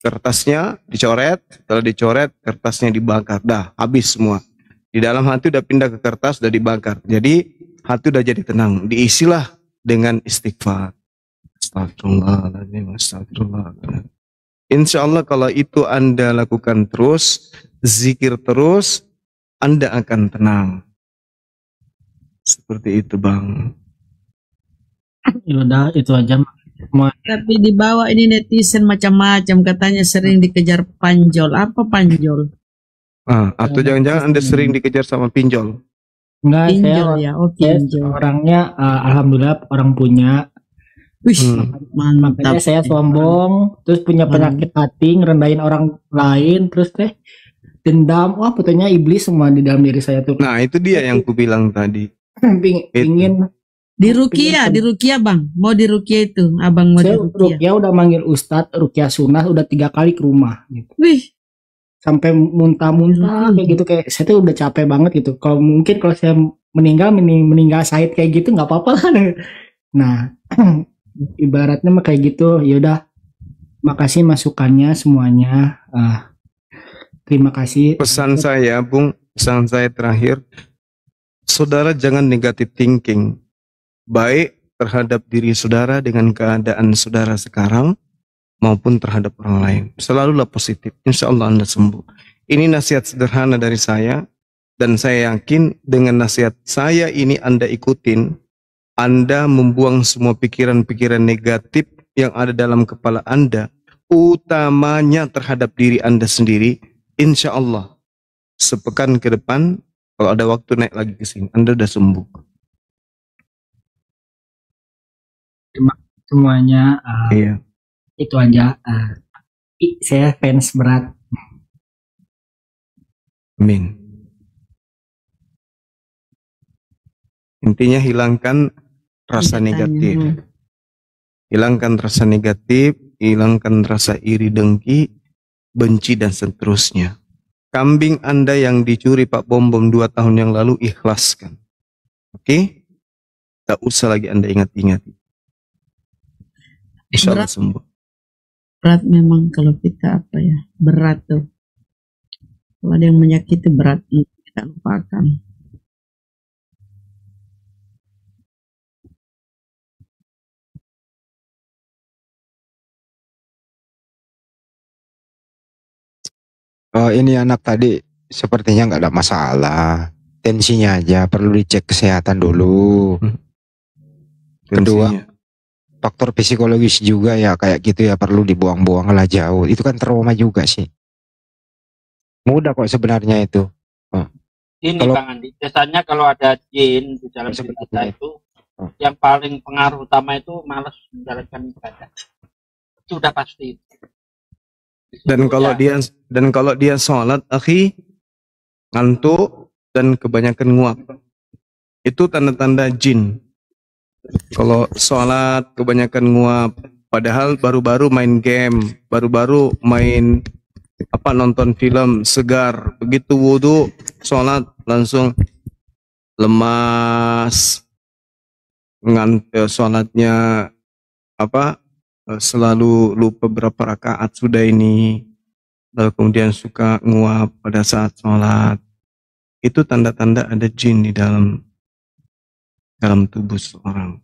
kertasnya dicoret, setelah dicoret kertasnya dibakar. Dah, habis semua. Di dalam hati udah pindah ke kertas, udah dibakar. Jadi hati udah jadi tenang. Diisilah dengan istighfar. Astagfirullahaladzim, astagfirullahaladzim. Insya Allah kalau itu Anda lakukan terus, zikir terus, Anda akan tenang. Seperti itu, Bang. Yaudah, itu aja. Tapi di bawah ini netizen macam-macam, katanya sering dikejar panjol. Apa panjol? Atau jangan-jangan Anda sering dikejar sama pinjol? Enggak, Pinjol saya, ya, oh saya pinjol. orangnya alhamdulillah orang punya. Makanya Mantap. saya sombong, terus punya penyakit hati, ngerendahin orang lain, terus dendam. Wah, fotonya iblis semua di dalam diri saya tuh. Nah, itu dia yang ku bilang tadi. Pingin Di Rukia, Bang. Mau di Rukia itu, Abang mau di saya Rukia. Rukia udah manggil Ustadz Rukia Sunnah udah 3 kali ke rumah gitu. Wih, Sampai muntah-muntah kayak gitu, kayak saya tuh udah capek banget gitu. Kalau mungkin kalau saya meninggal Said kayak gitu nggak apa-apa lah. Nah, ibaratnya mah kayak gitu. Yaudah, makasih masukannya semuanya. Terima kasih. Pesan saya, Bung, pesan saya terakhir, saudara jangan negative thinking, baik terhadap diri saudara dengan keadaan saudara sekarang, maupun terhadap orang lain. Selalulah positif, insya Allah Anda sembuh. Ini nasihat sederhana dari saya, dan saya yakin dengan nasihat saya ini Anda ikutin, Anda membuang semua pikiran-pikiran negatif yang ada dalam kepala Anda, utamanya terhadap diri Anda sendiri. Insya Allah, sepekan ke depan, kalau ada waktu naik lagi ke sini, Anda udah sembuh. Terima kasih semuanya. Iya. Itu aja. Saya fans berat. Amin. Intinya hilangkan rasa negatif. Hilangkan rasa negatif, hilangkan rasa iri dengki, benci dan seterusnya. Kambing Anda yang dicuri Pak Bom-Bom 2 tahun yang lalu, ikhlaskan. Oke? Tak usah lagi Anda ingat-ingat. Insya Allah sembuh. berat memang kalau kita berat tuh. Kalau ada yang menyakiti berat, kita lupakan. Ini anak tadi sepertinya nggak ada masalah. Tensinya aja perlu dicek kesehatan dulu. Kedua, faktor psikologis juga ya kayak gitu ya, perlu dibuang-buang lah jauh. Itu kan trauma juga sih. Mudah kok sebenarnya itu. Ini Kalau- Bang Andi, biasanya kalau ada jin di dalam diri kita itu, yang paling pengaruh utama itu malas menjalankan ibadah. Itu udah pasti. Dan kalau dia sholat, akhi, ngantuk dan kebanyakan nguap, itu tanda-tanda jin. Kalau sholat kebanyakan nguap, padahal baru-baru main game, baru-baru main nonton film segar, begitu wudhu, sholat langsung lemas, sholatnya selalu lupa berapa rakaat sudah ini, lalu kemudian suka nguap pada saat sholat. Itu tanda-tanda ada jin di dalam tubuh seorang.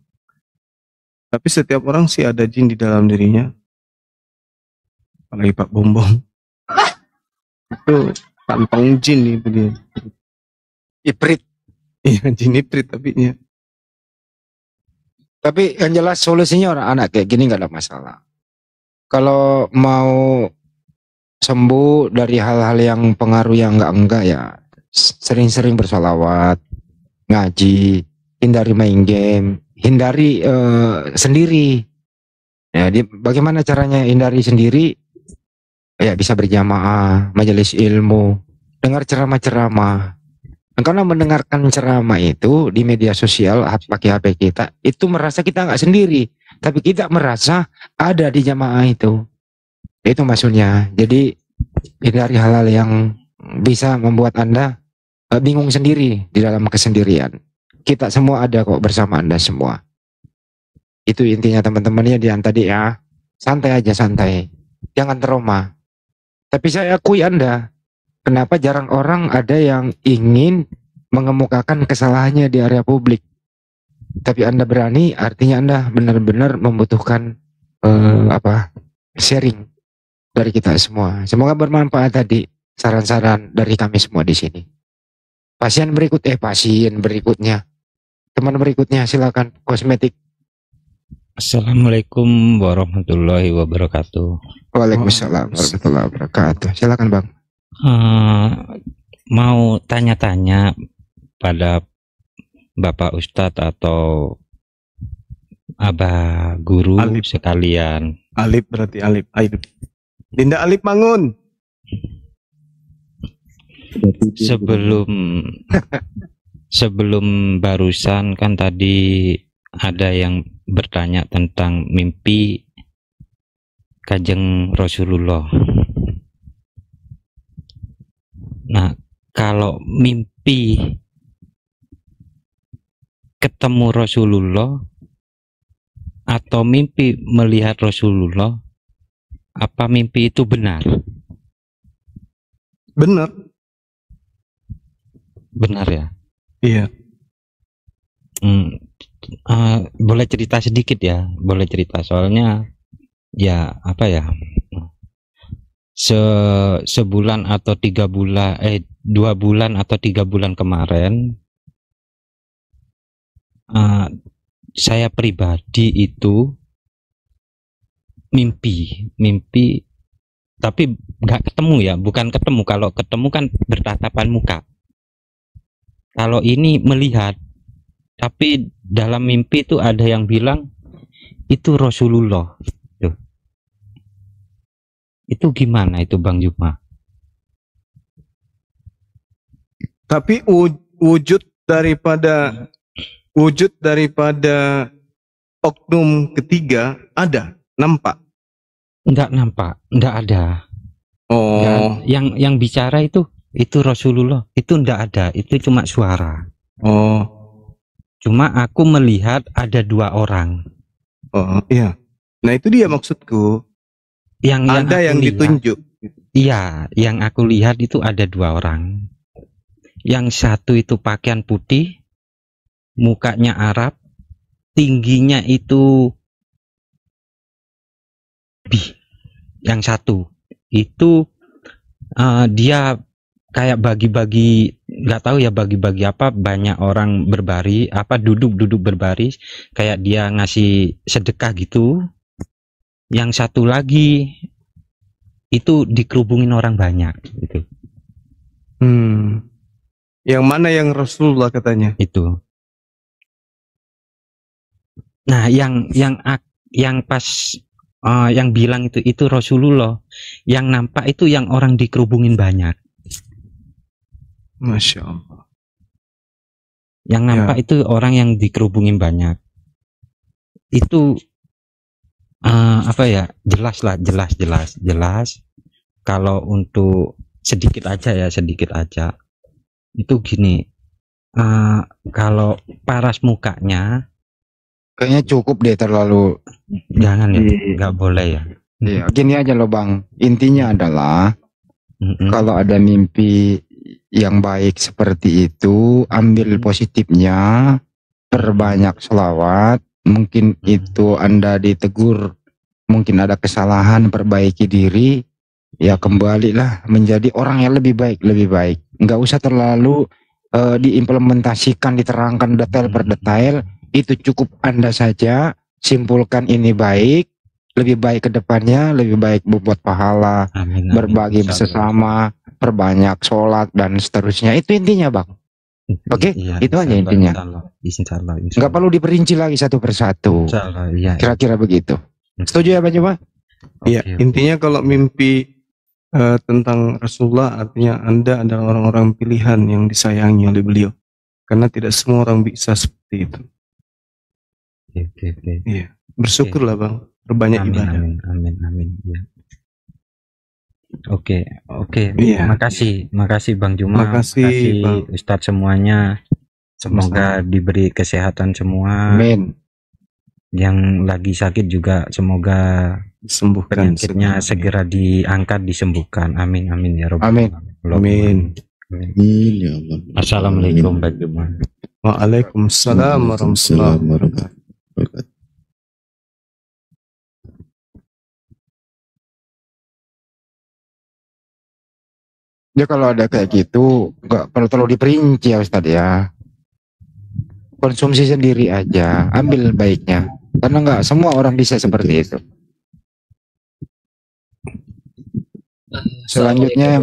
Tapi setiap orang sih ada jin di dalam dirinya. Apalagi Pak Bom-Bom. Itu kantong jin itu dia. Iprit. Iya, jin iprit tapi ya. Tapi yang jelas solusinya orang anak kayak gini nggak ada masalah. Kalau mau sembuh dari hal-hal yang pengaruh yang enggak ya sering-sering bersolawat, ngaji, hindari main game, hindari sendiri. Ya, bagaimana caranya hindari sendiri? Ya bisa berjamaah, majelis ilmu, dengar ceramah-ceramah. Karena mendengarkan ceramah itu di media sosial pakai HP kita, itu merasa kita nggak sendiri, tapi kita merasa ada di jamaah itu. Itu maksudnya. Jadi hindari hal-hal yang bisa membuat Anda bingung sendiri di dalam kesendirian. Kita semua ada kok bersama Anda semua. Itu intinya teman-temannya yang tadi ya. Santai aja, santai. Jangan trauma. Tapi saya akui Anda, kenapa jarang orang ada yang ingin mengemukakan kesalahannya di area publik. Tapi Anda berani, artinya Anda benar-benar membutuhkan sharing dari kita semua. Semoga bermanfaat tadi saran-saran dari kami semua di sini. Pasien berikutnya. Teman berikutnya silakan, kosmetik. Assalamualaikum warahmatullahi wabarakatuh. Waalaikumsalam warahmatullahi wabarakatuh. Silakan Bang. Mau tanya-tanya pada Bapak Ustadz atau Abah Guru sekalian. Alip berarti Alip. Dinda Alip bangun. Sebelum barusan kan tadi ada yang bertanya tentang mimpi Kanjeng Rasulullah. Nah, kalau mimpi ketemu Rasulullah atau mimpi melihat Rasulullah, apa mimpi itu benar? Benar. Benar ya? Iya. Boleh cerita sedikit ya? Boleh cerita, soalnya ya apa ya? Sebulan atau 3 bulan, 2 bulan atau 3 bulan kemarin, saya pribadi itu mimpi, tapi nggak ketemu ya, bukan ketemu. Kalau ketemu kan bertatapan muka. Kalau ini melihat, tapi dalam mimpi itu ada yang bilang itu Rasulullah. Tuh. Itu gimana itu Bang Juma? Tapi wujud daripada oknum ketiga ada, nampak? Enggak nampak, enggak ada. Oh. Yang bicara itu Rasulullah, itu enggak ada, itu cuma suara. Oh. Cuma aku melihat ada 2 orang. Oh iya. Nah itu dia maksudku. Ada yang ditunjuk. Iya, yang aku lihat itu ada 2 orang. Yang satu itu pakaian putih, mukanya Arab, tingginya itu yang satu itu dia kayak bagi-bagi, nggak tahu ya bagi-bagi apa, banyak orang berbaris, duduk berbaris, kayak dia ngasih sedekah gitu. Yang satu lagi itu dikerubungin orang banyak gitu. Yang mana yang Rasulullah katanya? Itu. Nah, yang pas yang bilang itu Rasulullah, yang nampak itu yang orang dikerubungin banyak. Masya Allah. Yang nampak itu orang yang dikerubungin banyak. Itu apa ya? Jelas. Kalau untuk sedikit aja. Itu gini. Kalau paras mukanya kayaknya cukup deh, terlalu jangan ya, nggak boleh ya. Iya, gini aja loh Bang. Intinya adalah kalau ada mimpi yang baik seperti itu, ambil positifnya, perbanyak selawat. Mungkin itu Anda ditegur, mungkin ada kesalahan, perbaiki diri, ya kembalilah menjadi orang yang lebih baik. Nggak usah terlalu diimplementasikan, diterangkan detail per detail. Itu cukup Anda saja simpulkan ini baik, lebih baik ke depannya, lebih baik membuat pahala, berbagi sesama, perbanyak sholat dan seterusnya. Itu intinya Bang. Oke, itu aja intinya. Insyaallah. Nggak perlu diperinci lagi satu persatu. Iya. Kira-kira begitu. Setuju ya Pak Juma? Iya, intinya kalau mimpi tentang Rasulullah, artinya Anda adalah orang-orang pilihan yang disayangi oleh beliau. Karena tidak semua orang bisa seperti itu. Oke. Iya, bersyukurlah Bang, perbanyak ibadah. Amin. Ya. Oke. Iya. Makasih Bang Juma. Makasih Bang. Ustadz semuanya. Semoga diberi kesehatan semua. Amin. Yang lagi sakit juga semoga disembuhkan, penyakitnya segera diangkat, disembuhkan. Amin ya Rabbal Amin. Alamin. Amin ya Allah. Assalamualaikum Bang Juma. Waalaikumsalam warahmatullahi wabarakatuh. Ya kalau ada kayak gitu nggak perlu terlalu diperinci ya Ustadz ya. Konsumsi sendiri aja, ambil baiknya. Karena nggak semua orang bisa seperti itu. Selanjutnya,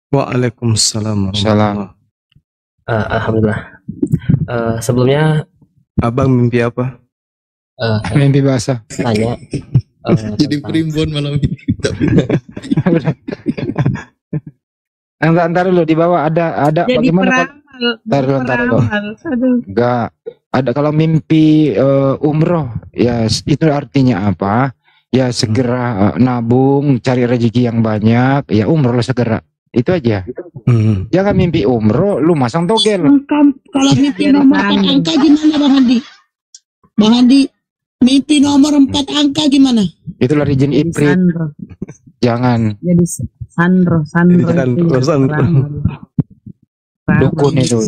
Waalaikumsalam. Salam. Alhamdulillah. Sebelumnya Abang mimpi apa? Mimpi basah. Tanya. Jadi primbon malam ini. Antar dulu di bawah ada Jadi bagaimana? Ntar dulu. Enggak. Ada kalau mimpi umroh ya itu artinya apa? Ya segera nabung, cari rezeki yang banyak, ya umroh lah segera. Itu aja. Jangan mimpi umroh lu masang togel. Kalau mimpi nomor 4 angka gimana Bang Handi? Bang Handi, mimpi nomor 4 angka gimana? Itulah jin Ifrit. Jangan. Jadi Sandro. Dukun itu.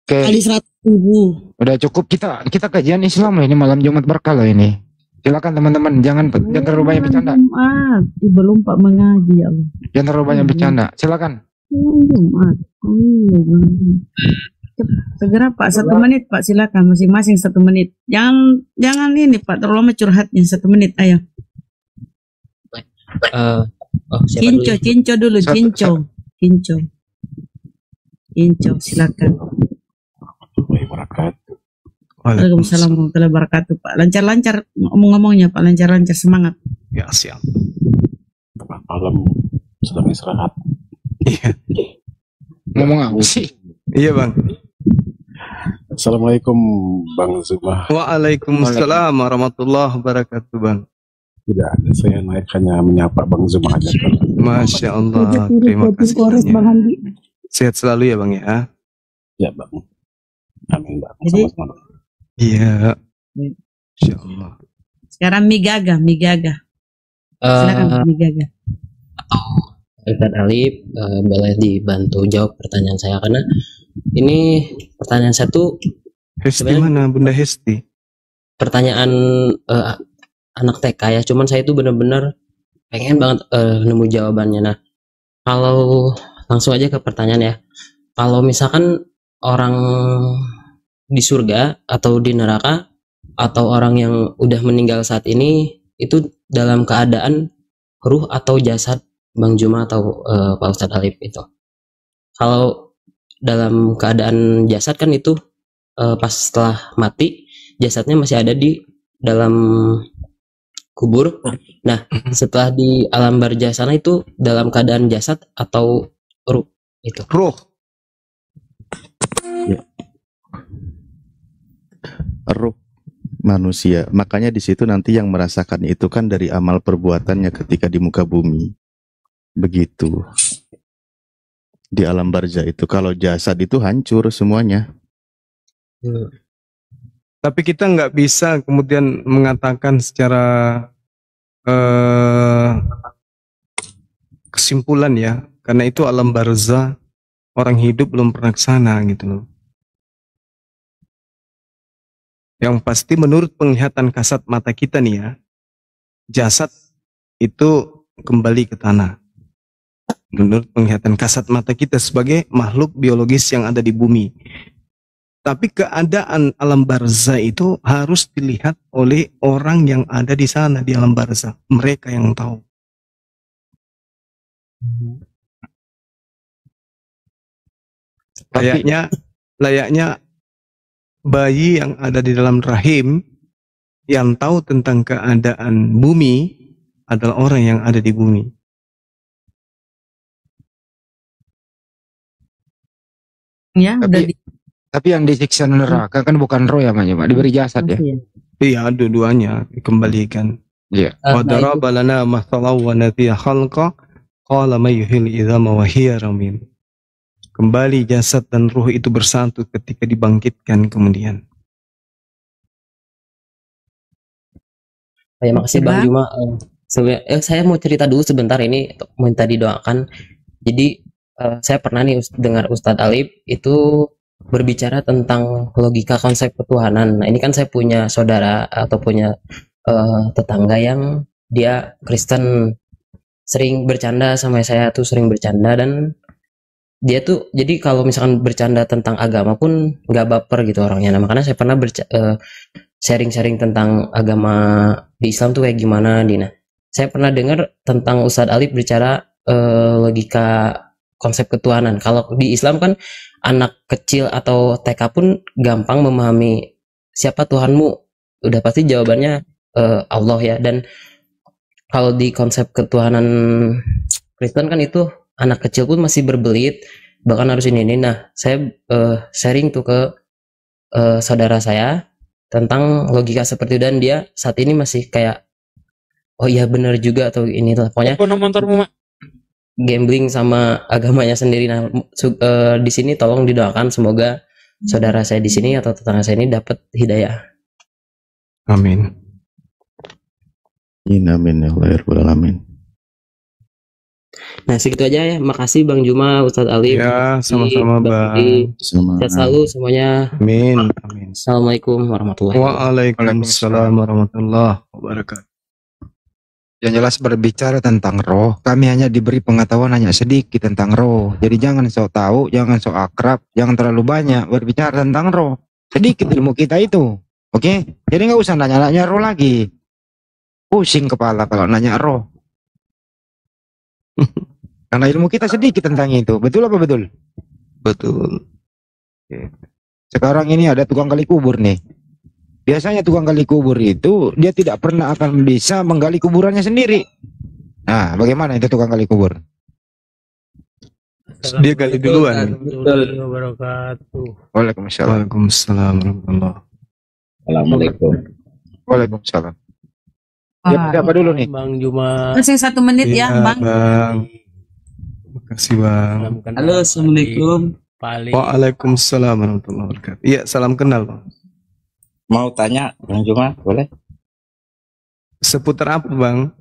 Oke. Kali 100.000. Udah cukup kita kajian Islam loh ini malam Jumat berkah loh ini. Silakan teman-teman jangan terlalu banyak bercanda. Jumat, belum Pak mengaji ya Allah. Jangan terlalu banyak bercanda. Silakan. Jumat. Segera Pak 1 menit Pak, silakan masing-masing 1 menit. Jangan ini Pak terlalu curhatnya 1 menit ayo. Cinco dulu, Cinco, silakan. Waalaikumsalam warahmatullahi wabarakatuh Pak. Lancar-lancar ngomong-ngomongnya Pak, lancar-lancar semangat. Ya siap. Malam sedang istirahat. Iya. Ngomong apa sih? Iya Bang. Assalamualaikum Bang Zuma. Waalaikumsalam warahmatullahi wabarakatuh Bang. Tidak ada, saya naik hanya menyapa Bang Zuma aja. Masya Allah. Terima kasih. Bang Handi. Sehat selalu ya Bang ya. Ya Bang. Amin Bang. Jadi, iya. Insya Allah. sekarang Migaga. Silakan Migaga. Ustadz Alif, boleh dibantu jawab pertanyaan saya karena ini pertanyaan satu. Hesti mana Bunda Hesti? Pertanyaan anak TK ya, cuman saya itu benar-benar pengen banget nemu jawabannya. Nah, kalau langsung aja ke pertanyaan ya. Kalau misalkan orang di surga atau di neraka atau orang yang udah meninggal saat ini itu dalam keadaan ruh atau jasad Bang Juma atau Pak Ustadz Alif itu. Kalau dalam keadaan jasad kan itu pas setelah mati jasadnya masih ada di dalam kubur. Nah, setelah di alam barzah sana itu dalam keadaan jasad atau ruh itu. Ruh. Ruh manusia. Makanya di situ nanti yang merasakan itu kan dari amal perbuatannya ketika di muka bumi. Begitu. Di alam barzah itu kalau jasad itu hancur semuanya. Tapi kita nggak bisa kemudian mengatakan secara kesimpulan ya, karena itu alam barzah, orang hidup belum pernah ke sana gitu loh. Yang pasti menurut penglihatan kasat mata kita nih ya, jasad itu kembali ke tanah. Menurut penglihatan kasat mata kita sebagai makhluk biologis yang ada di bumi. Tapi keadaan alam barzah itu harus dilihat oleh orang yang ada di sana di alam barzah. Mereka yang tahu. Layaknya bayi yang ada di dalam rahim yang tahu tentang keadaan bumi adalah orang yang ada di bumi. Ya, tapi yang disiksa neraka kan bukan roh ya, Pak, diberi jasad ya. Iya, dua-duanya dikembalikan. Iya. Wa daraba lana mathalan wa nasiya khalqa qala may yuhyil idzama wa hiya ramim. Kembali jasad dan ruh itu bersatu ketika dibangkitkan kemudian. Terima kasih Bang Juma. Saya mau cerita dulu sebentar ini, minta didoakan. Jadi saya pernah nih dengar Ustadz Alif itu berbicara tentang logika konsep ketuhanan. Nah, ini kan saya punya saudara atau punya tetangga yang dia Kristen. sering bercanda sama saya tuh, sering bercanda, dan dia tuh jadi kalau misalkan bercanda tentang agama pun nggak baper gitu orangnya. Nah makanya saya pernah sharing-sharing tentang agama di Islam tuh kayak gimana, Dina. Saya pernah dengar tentang Ustadz Alif berbicara logika konsep ketuhanan. Kalau di Islam kan anak kecil atau TK pun gampang memahami siapa Tuhanmu, udah pasti jawabannya Allah ya. Dan kalau di konsep ketuhanan Kristen kan itu anak kecil pun masih berbelit, bahkan harus ini. Nah, saya sharing tuh ke saudara saya tentang logika seperti itu, dan dia saat ini masih kayak, oh iya benar juga, atau ini lah. Pokoknya gambling sama agamanya sendiri. Nah, di sini tolong didoakan semoga saudara saya di sini atau tetangga saya ini dapat hidayah. Amin. Amin ya Allah ya Rabbal Alamin. Nah segitu aja ya, makasih Bang Juma, Ustadz Alif. Ya, sama-sama Bang. Sehat selalu semuanya. Amin. Amin. Assalamualaikum warahmatullahi wabarakatuh. Waalaikumsalam warahmatullahi wabarakatuh. Yang jelas berbicara tentang roh, kami hanya diberi pengetahuan hanya sedikit tentang roh. Jadi jangan sok tahu, jangan sok akrab, jangan terlalu banyak berbicara tentang roh. Sedikit ilmu kita itu, oke? Jadi nggak usah nanya-nanya roh lagi. Pusing kepala kalau nanya roh. Karena ilmu kita sedikit tentang itu. Betul apa betul? Betul. Sekarang ini ada tukang gali kubur nih. Biasanya tukang gali kubur itu dia tidak pernah akan bisa menggali kuburannya sendiri. Nah, bagaimana itu tukang gali kubur? Dia gali duluan. Waalaikumsalam. Waalaikumsalam warahmatullahi. Assalamualaikum. Waalaikumsalam. Ya, apa dulu nih? Bang Juma. Kasih 1 menit ya, Bang. Makasih Bang. Halo, assalamualaikum. Waalaikumsalam warahmatullahi wabarakatuh. Iya, salam kenal Bang. Mau tanya Bang Juma, boleh? Seputar apa Bang?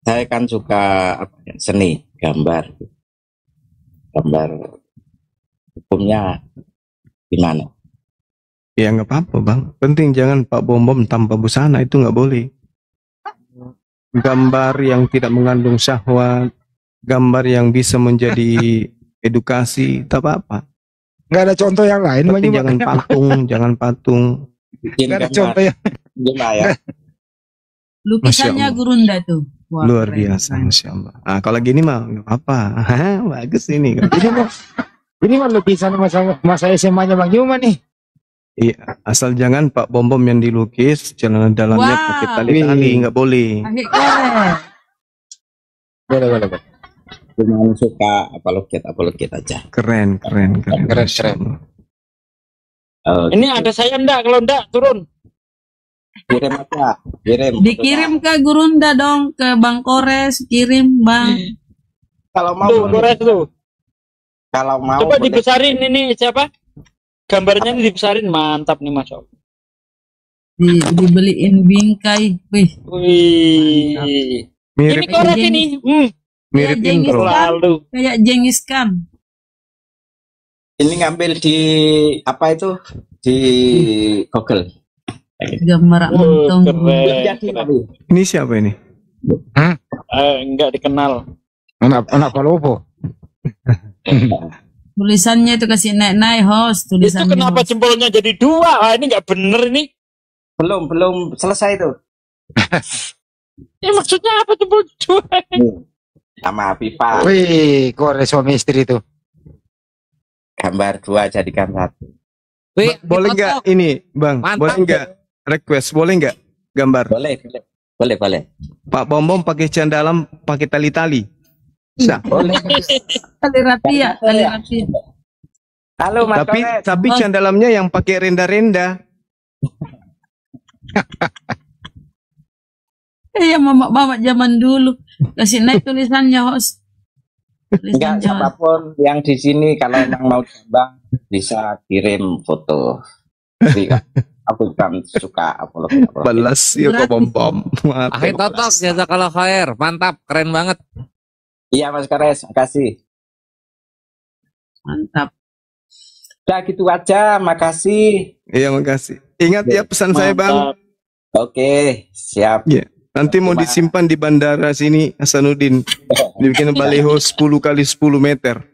Saya kan suka seni, gambar. Hukumnya gimana? Ya nggak apa-apa Bang. Penting jangan Pak Bom tanpa busana, itu nggak boleh. Gambar yang tidak mengandung syahwat, gambar yang bisa menjadi edukasi, tak apa-apa. Nggak ada contoh yang lain. Tapi jangan patung, jangan patung. Nggak ada contoh yang ya. Lukisannya Gurunda tuh. Wah, luar biasa, Insya Allah. Nah, kalau gini mah nggak apa-apa. Bagus ini. Ini mah lukisan masa SMA-nya Bang Juma nih. Iya, asal jangan Pak Bom yang dilukis celana dalamnya pakai tali-tali, nggak boleh. Boleh. Cuma suka apologet aja. Keren. Ini ada saya enggak? Kalau enggak turun. Kirim aja, dikirim ke Gurunda dong, ke Bang Kores, kirim Bang. Kalau mau Kores tuh. Kalau mau coba dibesarin ini siapa? Gambarnya ini dibesarin, mantap nih Mas. Dibeliin bingkai, wih. Ini Kores ini. Mirip intro. Kayak Genghis Khan. Ini ngambil di apa itu? Di Google. Gambar Ini siapa ini? Enggak dikenal. Anak Palopo. Tulisannya itu kasih naik host tulisannya. Itu kenapa jempolnya jadi 2? Ini nggak bener ini. Belum selesai itu. Ya maksudnya apa jempol 2? Sama pipa. Wih, Kores suami istri itu. Gambar 2 jadikan 1. Wih, boleh nggak ini, Bang? Mantap. Boleh nggak request? Boleh nggak gambar? Boleh. Pak Bom pakai dalam pakai tali-tali. Bisa. Boleh. Tali rapi ya. Halo Mas Kores. Tapi dalamnya yang pakai renda-renda. Ya mama zaman dulu kasih naik tulisannya host. Enggak, siapapun yang di sini kalau memang mau Bang bisa kirim foto. Jadi, aku kan suka apologi. Balas ya Pak Bom. Akhir totok jazakallah khair. Mantap, keren banget. Iya Mas Kores, makasih. Mantap. Udah gitu aja, makasih. Iya, makasih. Ingat ya pesan saya Bang. Oke, siap. Yeah. Nanti mau disimpan di bandara sini Hasanuddin. Dibikin baliho 10 kali 10 meter.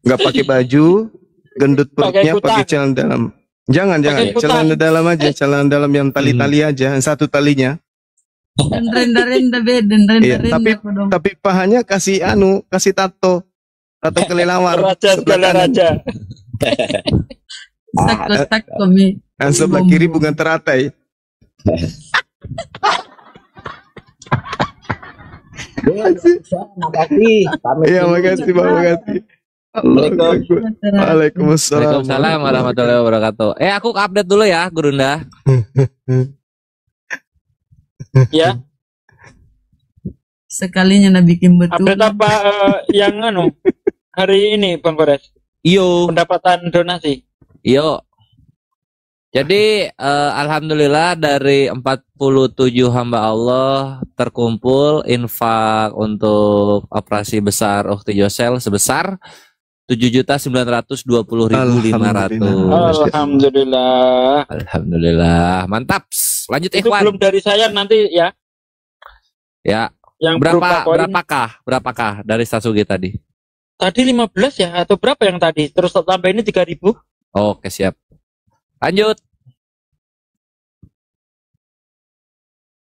Nggak pakai baju, gendut perutnya, pakai celana dalam. Jangan, celana dalam aja, celana dalam yang tali-tali aja, satu talinya. Dan renda-renda beden, Iya, tapi pahanya kasih tato kelelawar. Raja segala raja. Tak kami. Sebelah kiri bunga teratai. Makasih. Iya, makasih Bang, makasih. Waalaikumsalam. Waalaikumsalam warahmatullahi wabarakatuh. Aku update dulu ya, Gurunda. Ya. Sekalinya bikin betul. Update apa yang hari ini Bang Kores? Iyo. Pendapatan donasi. Iyo. Jadi alhamdulillah dari 47 hamba Allah terkumpul infak untuk operasi besar Ukhti Josel sebesar 7.920.500. Alhamdulillah. Alhamdulillah. Mantap. Lanjut Itu Ikhwan. belum dari saya nanti ya. Ya. Yang berapakah dari Satsugi tadi? Tadi 15 ya atau berapa yang tadi? Terus tambah ini 3.000. Oke, siap. Lanjut.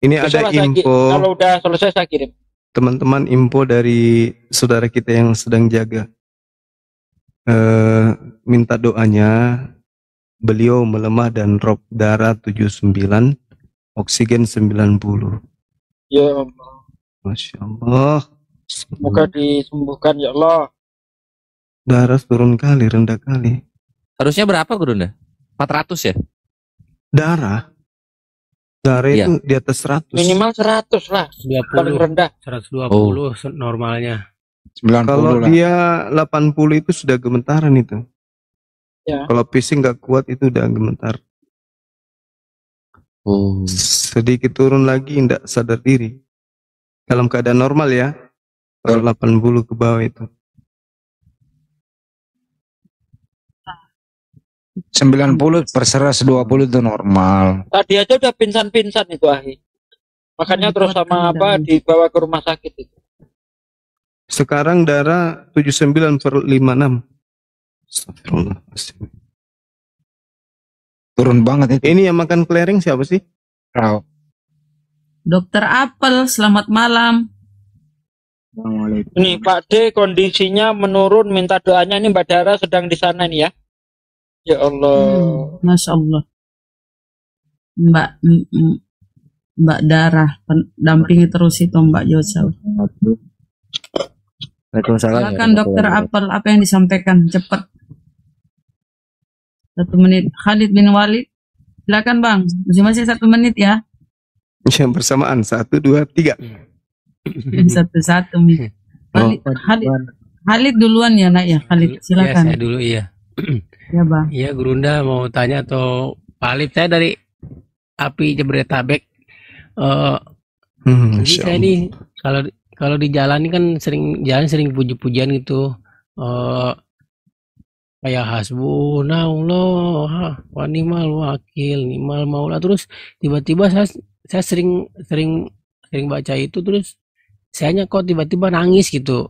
Ini ada info. Kalau udah selesai saya kirim. Teman-teman, info dari saudara kita yang sedang jaga. Minta doanya. Beliau melemah dan drop darah 79, oksigen 90. Ya Allah. Masya Allah. Semoga disembuhkan ya Allah. Darah turun kali, rendah kali. Harusnya berapa Gurunda? 400 ya? Darah Iya. itu di atas 100. Minimal 100 lah. 20. Paling rendah. 120 normalnya. Kalau dia 80 itu sudah gemetaran itu. Ya. Kalau fisik nggak kuat itu udah gemetar. Sedikit turun lagi tidak sadar diri. Dalam keadaan normal ya. Kalau 80 ke bawah itu. 90/120 itu normal. Tadi aja udah pingsan-pingsan itu Ahi. Makanya terus sama dibawa ke rumah sakit itu. Sekarang darah 79/56. Astagfirullahaladzim. Turun banget itu. Ini yang makan kelereng siapa sih? Dokter Apel, selamat malam. Ini Pak D kondisinya menurun, minta doanya. Ini Mbak Dara sedang di sana nih ya. Ya Allah. Masya Allah. Mbak Dara, dampingi terus itu Mbak Josel. Silakan Dokter Apel, apa yang disampaikan cepat. 1 menit. Khalid bin Walid, silakan Bang. Masing-masing 1 menit ya. Yang bersamaan 1, 2, 3. Satu-satu. Khalid duluan ya nak ya. Khalid silakan. Ya, saya dulu iya. Ya Bang. Iya Gurunda mau tanya atau Pak Alif, saya dari Api Jabodetabek. Jadi saya ini kalau di jalan ini kan sering puji-pujian gitu. Kayak hasbunallah wa ni'mal wakil, ni'mal maula. Terus tiba-tiba saya sering baca itu, terus saya kok tiba-tiba nangis gitu.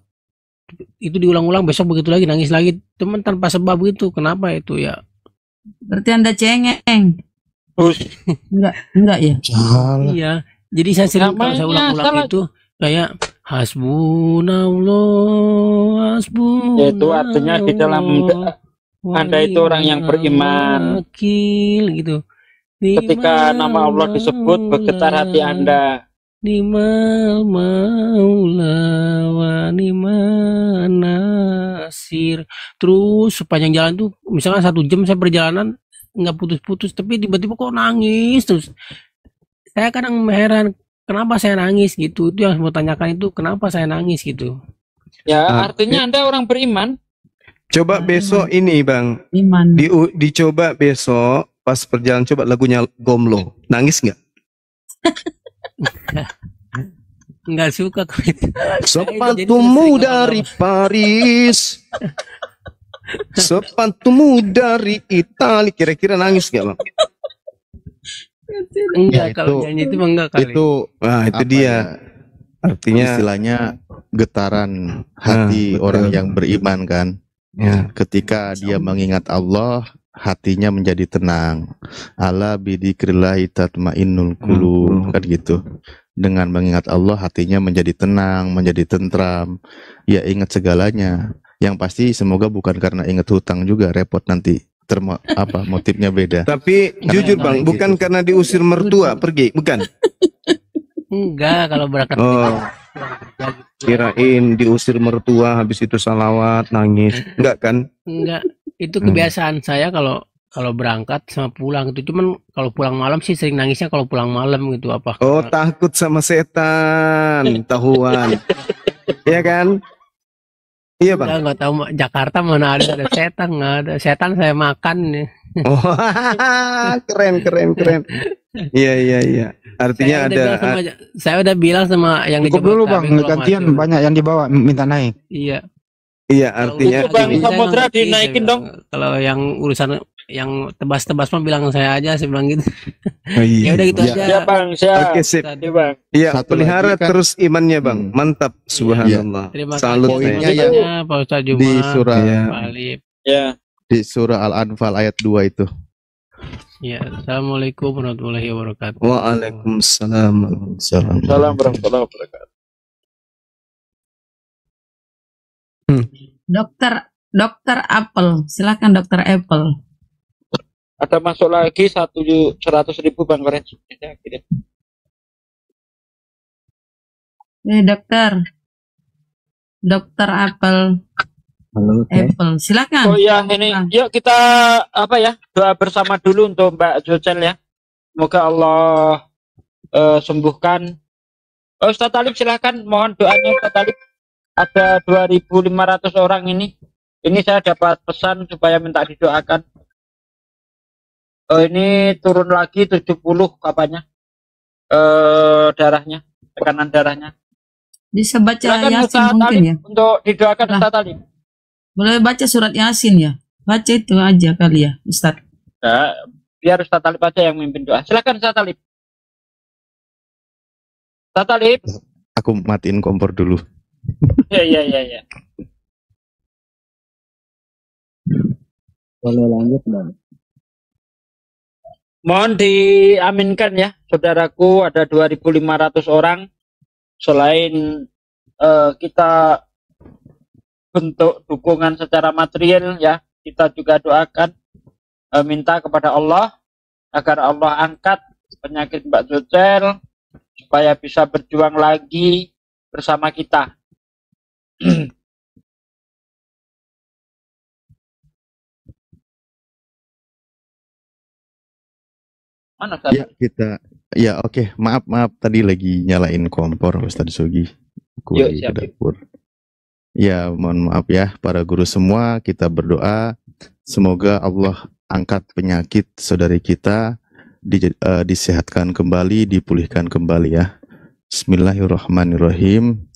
Itu diulang-ulang, besok begitu lagi nangis lagi, teman tanpa sebab gitu. Kenapa itu ya? Berarti Anda cengeng. Enggak ya? Iya. Jadi saya sering kalau saya ulang-ulang itu kayak hasbunallah. Itu artinya di dalam Anda itu orang yang beriman. Gitu. Ketika nama Allah disebut, bergetar hati Anda. Ni'mal maula wa ni'man nasir. Terus sepanjang jalan tuh, misalnya 1 jam saya perjalanan nggak putus-putus, tapi tiba-tiba kok nangis terus. Saya kadang heran kenapa saya nangis gitu. Itu yang mau tanyakan itu, kenapa saya nangis gitu. Ya artinya Anda orang beriman. Coba besok ini Bang, dicoba besok pas perjalanan, coba lagunya Gomlo, nangis nggak? Nggak suka kok. Sepatumu dari Paris, sepatumu dari Italia, kira-kira nangis nggak Bang? Enggak, Ya, kalau janji itu mah enggak kali. itu apa dia. ya, Artinya istilahnya getaran hati betul. orang yang beriman kan. Ya. Ketika dia mengingat Allah, hatinya menjadi tenang. Ala bidzikrillahi tatmainnul qulub, kan gitu. Dengan mengingat Allah, hatinya menjadi tenang, menjadi tentram. Ya ingat segalanya. Yang pasti semoga bukan karena ingat hutang juga repot nanti. Motifnya beda. Tapi jujur Bang, bukan karena diusir mertua pergi, bukan? Enggak, kalau berangkat Oh, kirain diusir mertua habis itu salawat nangis, enggak kan? enggak. Itu kebiasaan saya kalau berangkat sama pulang itu. Cuman kalau pulang malam sih sering nangisnya kalau pulang malam gitu apa. Oh, takut sama setan, tahuan. Iya kan? Iya Bang. Enggak tahu Jakarta mana ada setan, nggak ada. Setan saya makan nih. Oh, keren. Iya. Artinya Saya udah bilang sama yang di Cukup dulu Bang, Jabodetabek kalau gantian masuk. banyak yang dibawa minta naik. Iya. Iya, artinya Bang Samudra dinaikin dong. Kalau yang urusan yang tebas-tebas mah bilang saya aja, saya bilang gitu. Oh, iya. Ya udah gitu aja. Siap Bang, siap. Oke, sip. Iya, Bang. Iya, Satu pelihara lagi kan- terus imannya Bang. Mantap, subhanallah. Terima Salut kasih Poinnya saya. atas Pak Ustaz Juma, di surah Pak Alif. Ya. di surah Al-Anfal ayat 2 itu. Ya, assalamualaikum warahmatullahi wabarakatuh. Waalaikumsalam. Salam warahmatullahi wabarakatuh. Dokter Apple, silakan Dokter Apple. Ada masuk lagi 100.000 Bang Keren. Dokter Apple. Halo, Apple, silakan. Oh ya, ini yuk kita doa bersama dulu untuk Mbak Jocel ya. Semoga Allah sembuhkan. Ustaz Talib silakan, mohon doanya Ustaz Talib. Ada 2.500 orang ini. Ini saya dapat pesan supaya minta didoakan. Ini turun lagi 70 apanya? Darahnya, tekanan darahnya. Bisa baca Silakan Yasin Ustaz mungkin Talib ya? untuk didoakan Ustaz Talib. Boleh baca surat Yasin ya? Baca itu aja kali ya, Ustaz. Nah, biar Ustaz Talib aja yang mimpin doa. Silakan Ustaz Talib. Ustaz Talib. Aku matiin kompor dulu. Ya. Boleh lanjut Bang. Mohon diaminkan ya, saudaraku, ada 2.500 orang. Selain kita bentuk dukungan secara material ya, kita juga doakan, minta kepada Allah agar Allah angkat penyakit Mbak Jocel supaya bisa berjuang lagi bersama kita. Mana Ya oke, maaf tadi lagi nyalain kompor Ustadz Sugi. Aku Yuk, lagi ke siap. dapur. Ya mohon maaf ya para guru semua, kita berdoa semoga Allah angkat penyakit saudari kita, disehatkan kembali, dipulihkan kembali ya. Bismillahirrahmanirrahim.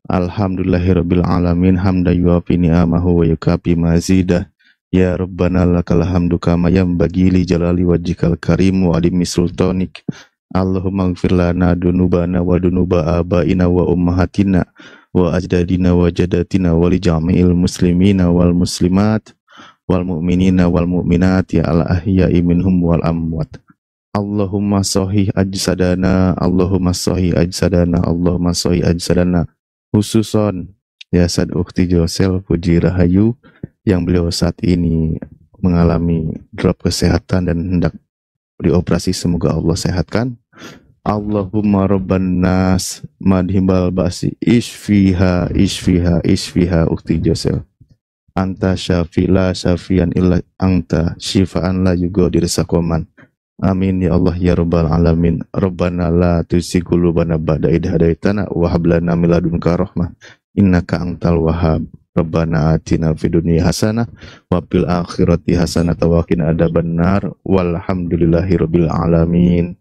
Alhamdulillahirabbil alamin, hamdan yuafi ni'amahu wa yukafi mazidah. Ya Rabbana lakal hamdu kama yanbaghi li jalali wajhikal karim wa alimi sultanik. Allahumma ighfir lana dunubana wa dunuba abaina wa ummahatina wa ajdadina wa jadatina wa li jami'il muslimina wal muslimat wal mu'minina wal mu'minat ya al ahya'i minhum wal amwat. Allahumma sahih ajsadana, Allahumma sahih ajsadana, Allahumma sahih ajsadana. Khususon Yasad Ukti Jocel Puji Rahayu yang beliau saat ini mengalami drop kesehatan dan hendak dioperasi, semoga Allah sehatkan. Allahumma rabban nas madhibal basi isfiha Ukti Jocel. Anta syafi la syafian illa anta syifaan la yughadiru saqaman. Amin ya Allah ya rabbal alamin. Rabbana la tuzigh qulubana ba'da idh hadaitana wa hab lana min ladunka rahmah innaka antal wahhab. Rabbana atina fid dunya hasanah wa fil akhirati hasanah wa qina adzabannar. Walhamdulillahirabbil alamin.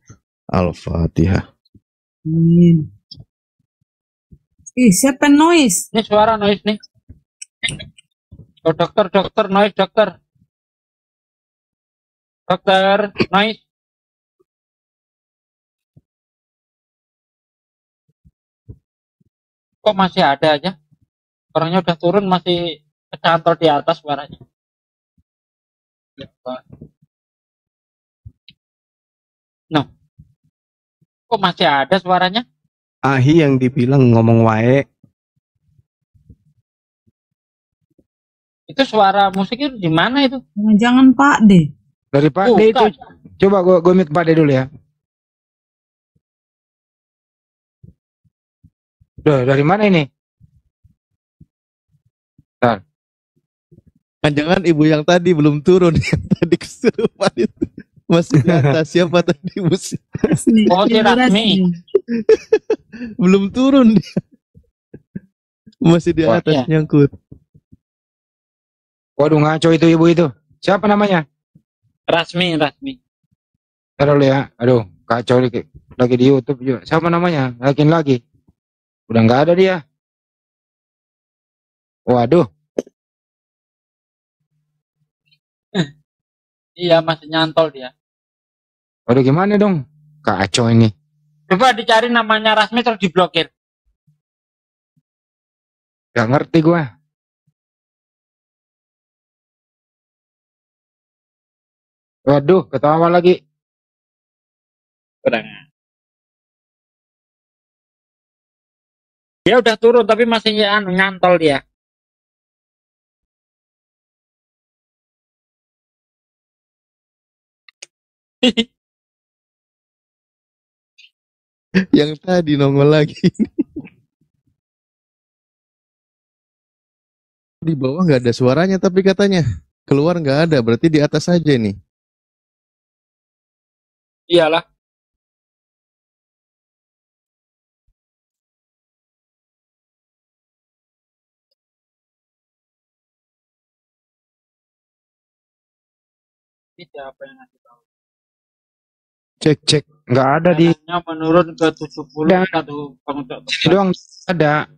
Al-Fatihah. Amin. Siapa noise? Ini suara noise nih. Oh, dokter noise, dokter noise. Kok masih ada aja? Orangnya udah turun masih kecantol di atas suaranya. Nah, kok masih ada suaranya? Ahi yang dibilang ngomong wae. Itu suara musik itu di mana itu? Jangan Pak D. Dari Pak D itu. Coba gue mute Pak D dulu ya. Duh, dari mana ini? Bentar. Jangan ibu yang tadi belum turun, yang tadi kesurupan itu masih di atas. Siapa tadi musik? Oh, si Rasmi. Belum turun dia. Masih di atas nyangkut. Waduh, ngaco itu ibu itu. Siapa namanya? Rasmi. Taruh dulu ya. Aduh, kacau lagi di YouTube juga. Siapa namanya? Lagi. Udah nggak ada dia. Waduh. Iya, masih nyantol dia. Waduh, gimana dong? Kacau ini. Coba dicari namanya Rasmi terus diblokir. Gak ngerti gua. Waduh, ketawa lagi. Kurang. Dia udah turun tapi masih nyantol dia. Yang tadi nongol lagi. Di bawah nggak ada suaranya tapi katanya keluar nggak ada, berarti di atas aja nih. Iyalah. Ini siapa yang ngasih tahu? Cek. Nggak ada di. Menurun ke 70 satu pengutip. Ini doang ada.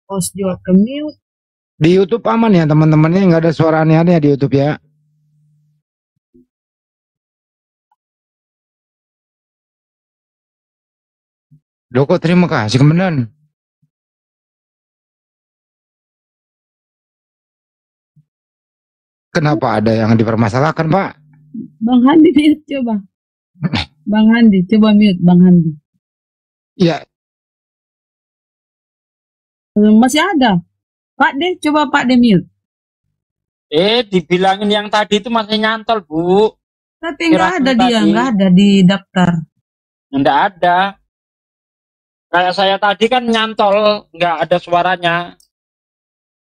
Post juga ke mute. Di YouTube aman ya teman-temannya, nggak ada suara aneh-aneh di YouTube ya. Doko, terima kasih kemudian. Kenapa ada yang dipermasalahkan, Pak? Bang Handi mute coba. Bang Handi coba mute Bang Handi. Iya. Masih ada. Pak D coba Pak D mute. Dibilangin yang tadi itu masih nyantol, Bu. Tapi nggak ada dia, nggak ada di daftar. Nggak ada. Kayak saya tadi kan nyantol, nggak ada suaranya.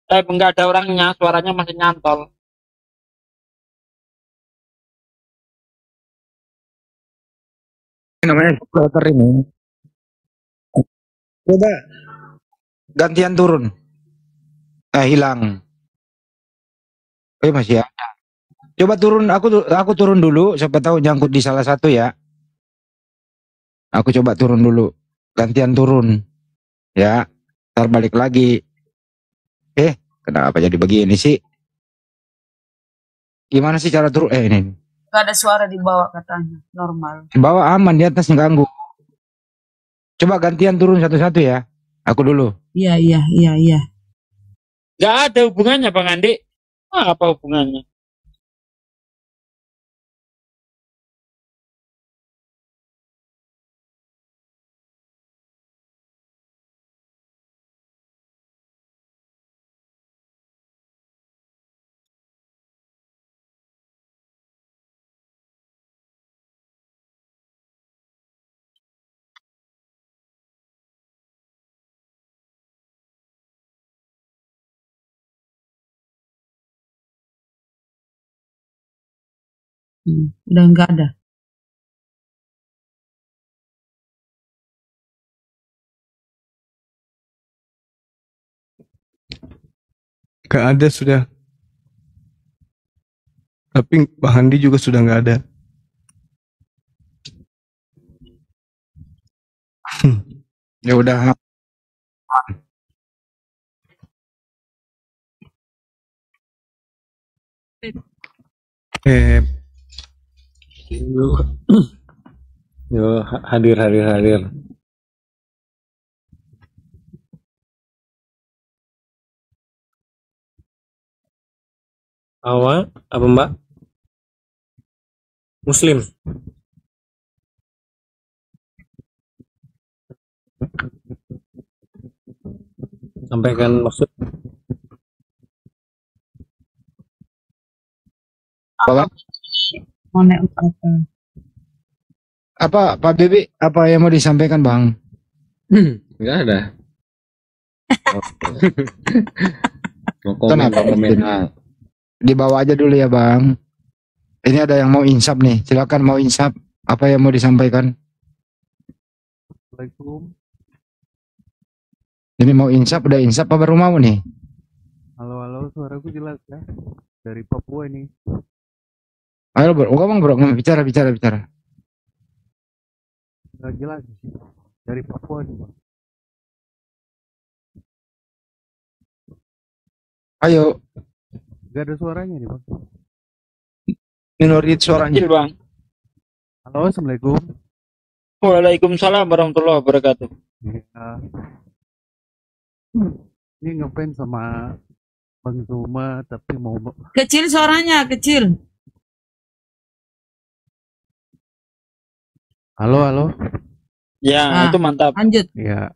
Nggak ada orangnya, suaranya masih nyantol. Namanya floater ini. Coba gantian turun. Hilang. Masih ada. Coba turun, aku turun dulu, siapa tahu nyangkut di salah satu ya. Aku coba turun dulu. Gantian turun. Ya, ntar balik lagi. Kenapa jadi begini sih? Gimana sih cara turun? Ini. Gak ada suara di bawah katanya, normal. Di bawah aman, di atas ganggu. Coba gantian turun satu-satu ya. Aku dulu. Iya. Gak ada hubungannya Bang Andi. Apa hubungannya? Udah nggak ada. Gak ada sudah. Tapi Bang Handi juga sudah nggak ada. Ya udah. Yo, hadir. Apa Mbak? Muslim. Sampaikan maksud. Apa Pak Bibi? Apa yang mau disampaikan Bang? Enggak ada. Mau Kenapa komen. Dibawa aja dulu ya Bang. Ini ada yang mau insap nih. Silakan mau insap. Apa yang mau disampaikan? Assalamualaikum. Ini mau insap, udah insap apa baru mau nih? Halo, suaraku jelas ya? Dari Papua ini. Ayo bro, ngomong bro, bicara. Jelas sih. Dari Papua nih Bang. Ayo. Gak ada suaranya nih Bang. Minorit suaranya. Bang. Halo, Assalamualaikum. Waalaikumsalam warahmatullahi wabarakatuh. Ya. Ini ngefans sama Bang Zuma tapi mau Kecil suaranya, kecil. Halo. Ya, itu mantap. Lanjut. Ya.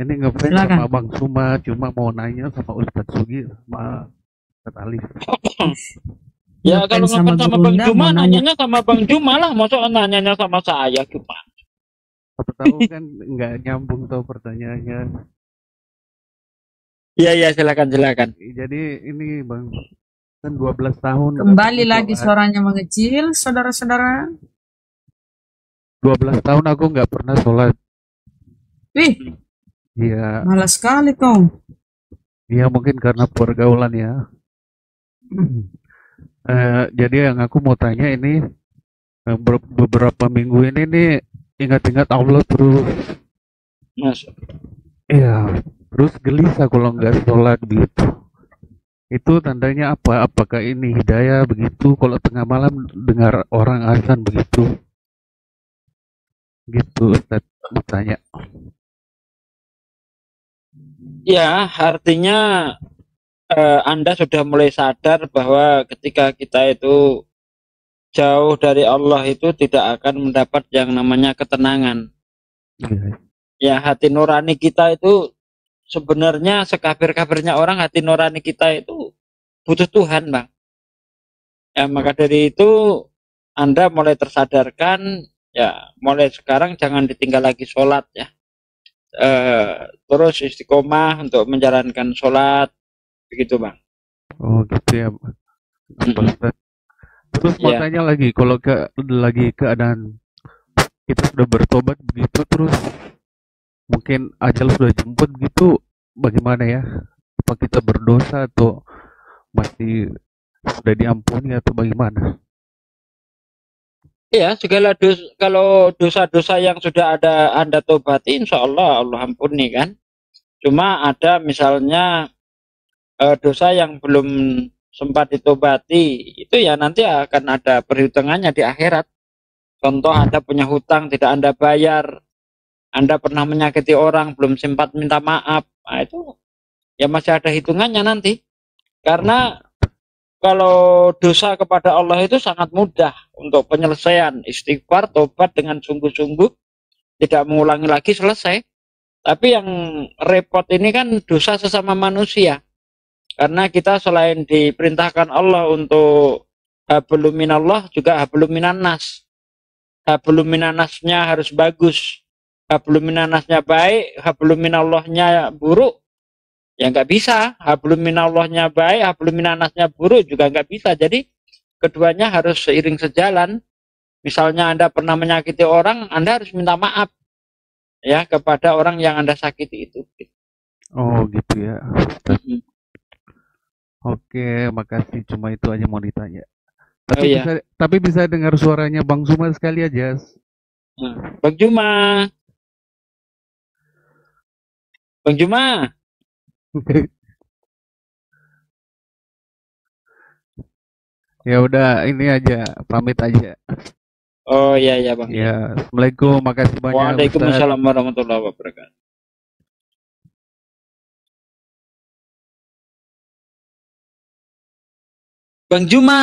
Ini ngefans Silakan. sama Bang Zuma, cuma mau nanya sama Ustadz Sugi sama Ustadz Alif. Ya kalau ngefans sama Bang Juma, mau nanyanya sama Bang Juma lah, masuk nanyanya sama saya gimana? Apa tahu kan nggak nyambung tuh pertanyaannya. Iya, silakan. Jadi ini Bang, kan 12 tahun. Kembali lagi suaranya mengecil, saudara-saudara. 12 tahun aku nggak pernah sholat. Wih, Iya. malas sekali kau. Iya mungkin karena pergaulan ya. Jadi yang aku mau tanya ini beberapa minggu ini nih ingat-ingat Allah terus. Iya. Terus gelisah kalau nggak sholat gitu. Itu tandanya apa? Apakah ini hidayah begitu? Kalau tengah malam dengar orang azan begitu? Gitu Ustaz mau tanya. Ya, artinya Anda sudah mulai sadar bahwa ketika kita itu jauh dari Allah itu tidak akan mendapat yang namanya ketenangan. Ya, hati nurani kita itu sebenarnya sekafir-kafirnya orang, hati nurani kita itu butuh Tuhan, Bang. Ya, maka dari itu Anda mulai tersadarkan, ya mulai sekarang jangan ditinggal lagi sholat ya. Terus istiqomah untuk menjalankan sholat, begitu Bang. Oh gitu ya. Terus mau tanya lagi, kalau lagi keadaan kita sudah bertobat begitu, terus mungkin ajal sudah jemput gitu, bagaimana ya? Apa kita berdosa atau masih sudah diampuni atau bagaimana? Iya, segala dosa, kalau dosa-dosa yang sudah ada Anda tobati, insya Allah ampuni kan. Cuma ada misalnya dosa yang belum sempat ditobati, itu ya nanti akan ada perhitungannya di akhirat. Contoh Anda punya hutang tidak Anda bayar, Anda pernah menyakiti orang belum sempat minta maaf, nah itu ya masih ada hitungannya nanti. Karena kalau dosa kepada Allah itu sangat mudah untuk penyelesaian, istighfar, tobat dengan sungguh-sungguh, tidak mengulangi lagi, selesai. Tapi yang repot ini kan dosa sesama manusia. Karena kita selain diperintahkan Allah untuk hablum minallah, juga hablum minannas. Hablum minannasnya harus bagus. Hablum minannasnya baik, hablum minallahnya buruk, ya nggak bisa. Hablum minallahnya baik, hablum minannasnya buruk juga nggak bisa. Jadi keduanya harus seiring sejalan. Misalnya Anda pernah menyakiti orang, Anda harus minta maaf ya kepada orang yang Anda sakiti itu. Oh gitu ya. Oke, makasih. Cuma itu aja mau ditanya. Tapi bisa dengar suaranya Bang Zuma sekali aja. Bang Juma. Bang Juma. Ya udah, ini aja, pamit aja. Oh iya ya Bang. Ya, Assalamualaikum, makasih banyak. Waalaikumsalam warahmatullahi wabarakatuh. Bang Juma.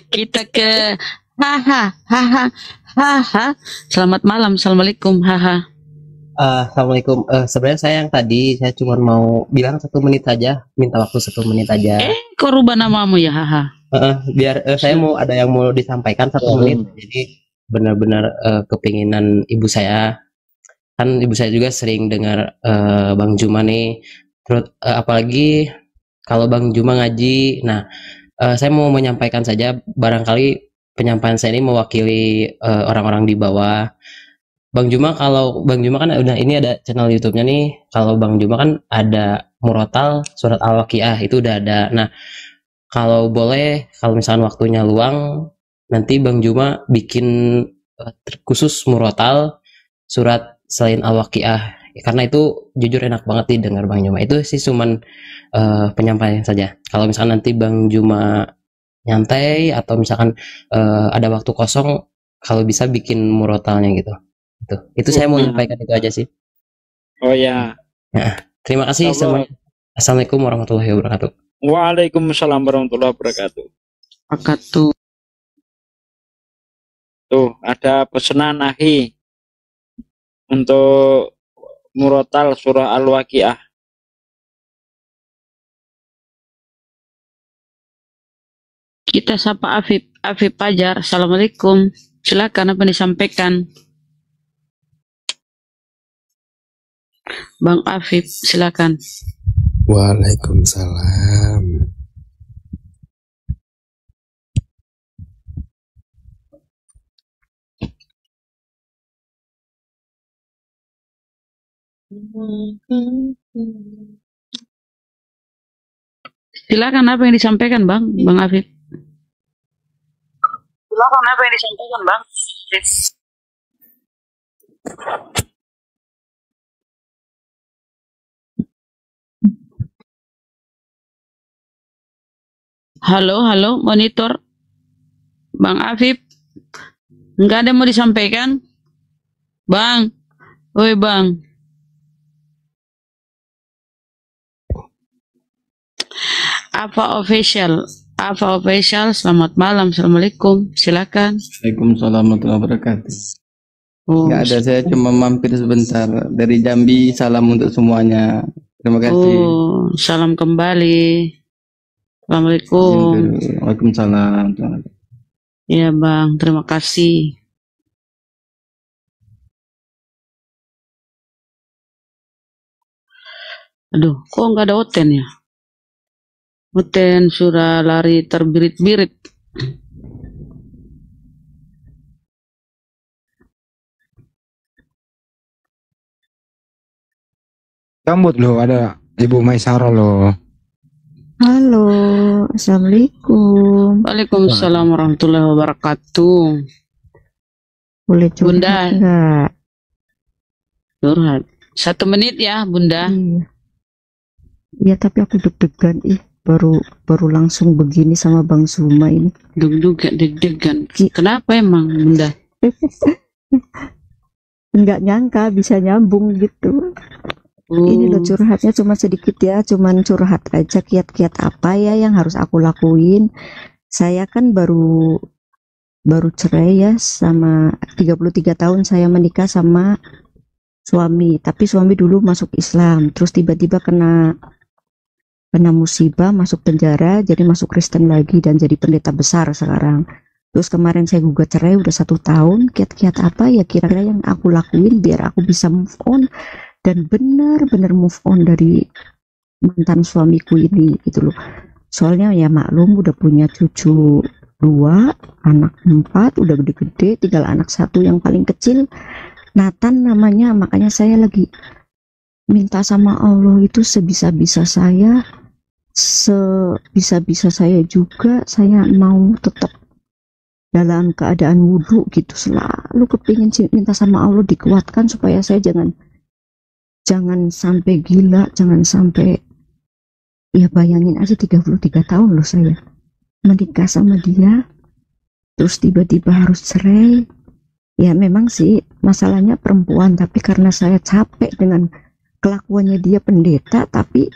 Kita ke haha haha haha. Selamat malam, assalamualaikum haha. Assalamualaikum. Sebenarnya saya yang tadi saya cuma mau bilang 1 menit aja, minta waktu 1 menit aja. Kok rubah namamu ya haha? Biar saya mau ada yang mau disampaikan 1 menit. Jadi benar-benar kepinginan ibu saya, kan ibu saya juga sering dengar Bang Juma nih. Terus apalagi kalau Bang Juma ngaji. Nah, saya mau menyampaikan saja, barangkali penyampaian saya ini mewakili orang-orang di bawah. Bang Juma, kalau Bang Juma kan udah ini ada channel YouTube-nya nih. Kalau Bang Juma kan ada murotal surat Al-Waqiah, itu udah ada. Nah, kalau boleh, kalau misalkan waktunya luang, nanti Bang Juma bikin khusus murotal surat selain Al-Waqiah. Karena itu jujur enak banget didengar Bang Juma. Itu sih cuman penyampaian saja. Kalau misalkan nanti Bang Juma nyantai atau misalkan ada waktu kosong, kalau bisa bikin murotalnya gitu. Itu saya mau menyampaikan itu aja sih. Oh ya. Nah, terima kasih semuanya. Assalamualaikum warahmatullahi wabarakatuh. Waalaikumsalam warahmatullahi wabarakatuh. Wabarakatuh. Tuh, ada pesanan Nahi untuk murotal surah Al-Waqiah. Kita sapa Afif Pajar. Assalamualaikum. Silakan apa yang disampaikan. Bang Afif, silakan. Waalaikumsalam. Silakan apa yang disampaikan Bang Afif. Silakan apa yang disampaikan Bang. Halo, monitor. Bang Afif. Enggak ada yang mau disampaikan? Bang. Woi Bang. Apa official, selamat malam, assalamualaikum, silakan. Waalaikumsalam warahmatullahi wabarakatuh. Nggak ada, saya cuma mampir sebentar dari Jambi. Salam untuk semuanya. Terima kasih. Salam kembali. Assalamualaikum. Waalaikumsalam. Iya Bang, terima kasih. Aduh, kok nggak ada Oten ya? Oten sudah lari terbirit-birit. Sambut loh, ada Ibu Maisarah loh. Halo, assalamualaikum. Waalaikumsalam warahmatullahi wabarakatuh. Boleh curhat Bunda enggak? Curhat 1 menit ya Bunda. Iya, tapi aku deg-degan baru langsung begini sama Bang Zuma ini. Deg-degan. Kenapa emang Bunda? Nggak nyangka bisa nyambung gitu. Ini loh curhatnya cuma sedikit ya, cuman curhat aja kiat-kiat apa ya yang harus aku lakuin. Saya kan baru cerai ya, sama 33 tahun saya menikah sama suami, tapi suami dulu masuk Islam, terus tiba-tiba kena musibah, masuk penjara, jadi masuk Kristen lagi dan jadi pendeta besar sekarang. Terus kemarin saya gugat cerai udah 1 tahun. Kiat-kiat apa ya kira-kira yang aku lakuin biar aku bisa move on dan benar-benar move on dari mantan suamiku ini gitu loh. Soalnya ya maklum udah punya cucu 2, anak 4, udah gede-gede, tinggal anak 1 yang paling kecil, Nathan namanya. Makanya saya lagi minta sama Allah itu sebisa-bisa saya juga saya mau tetap dalam keadaan wudhu gitu, selalu kepingin minta sama Allah dikuatkan supaya saya jangan sampai gila, jangan sampai, ya bayangin aja 33 tahun loh saya menikah sama dia, terus tiba-tiba harus cerai. Ya memang sih masalahnya perempuan, tapi karena saya capek dengan kelakuannya dia pendeta, tapi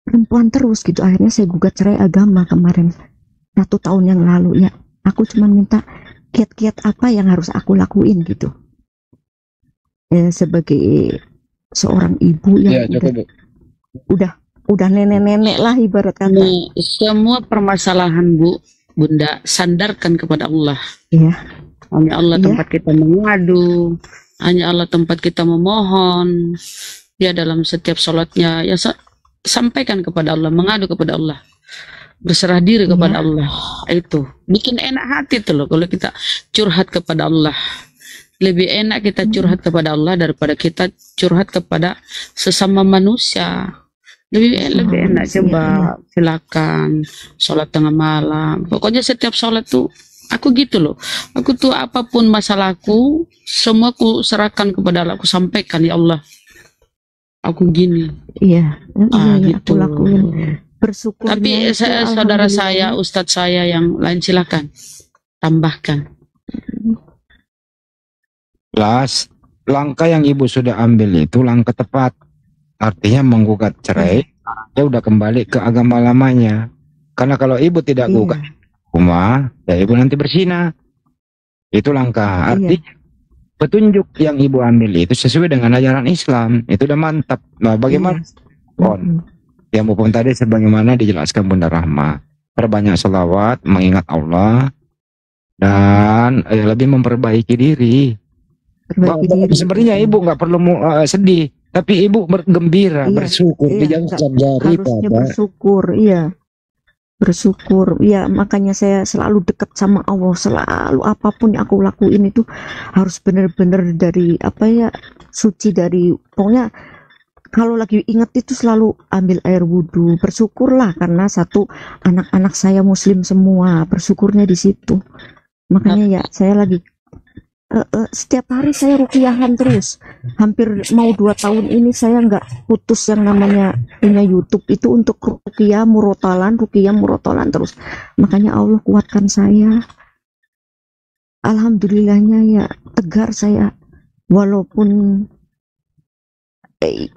perempuan terus gitu. Akhirnya saya gugat cerai agama kemarin 1 tahun yang lalu ya. Aku cuma minta kiat-kiat apa yang harus aku lakuin gitu. Ya, sebagai seorang ibu yang udah nenek-nenek lah ibarat kata. Semua permasalahan Bunda sandarkan kepada Allah. Iya. Hanya Allah tempat kita mengadu, hanya Allah tempat kita memohon. Ya dalam setiap sholatnya ya sampaikan kepada Allah, mengadu kepada Allah, berserah diri kepada Allah. Itu bikin enak hati tuh loh kalau kita curhat kepada Allah. Lebih enak kita curhat kepada Allah daripada kita curhat kepada sesama manusia. Lebih enak. Coba silakan sholat tengah malam. Pokoknya setiap sholat tuh aku gitu loh. Aku tuh apapun masalahku, semua aku serahkan kepada Allah. Aku sampaikan, ya Allah, aku gini. Iya, Gitu. aku lakuin. Bersyukur. Tapi saudara saya, ustadz saya yang lain silakan tambahkan. Langkah yang ibu sudah ambil itu langkah tepat. Artinya menggugat cerai, dia udah kembali ke agama lamanya. Karena kalau ibu tidak gugat rumah, ya ibu nanti berzina. Itu langkah. Artinya petunjuk yang ibu ambil itu sesuai dengan ajaran Islam. Itu udah mantap. Nah, bagaimana? Ya maupun tadi sebagaimana dijelaskan Bunda Rahma, perbanyak selawat, mengingat Allah, dan lebih memperbaiki diri. Sebenarnya ibu nggak perlu sedih, tapi ibu bergembira, bersyukur, dijauhkan dari harusnya bersyukur, bersyukur, makanya saya selalu dekat sama Allah, selalu apapun yang aku lakuin itu harus benar-benar dari suci dari, pokoknya kalau lagi ingat itu selalu ambil air wudhu, bersyukurlah karena satu anak-anak saya muslim semua, bersyukurnya di situ. Makanya ya saya lagi setiap hari saya rukiyahan terus, hampir mau 2 tahun ini saya nggak putus yang namanya punya YouTube itu untuk ruqyah murotalan terus. Makanya Allah kuatkan saya, alhamdulillahnya ya, tegar saya walaupun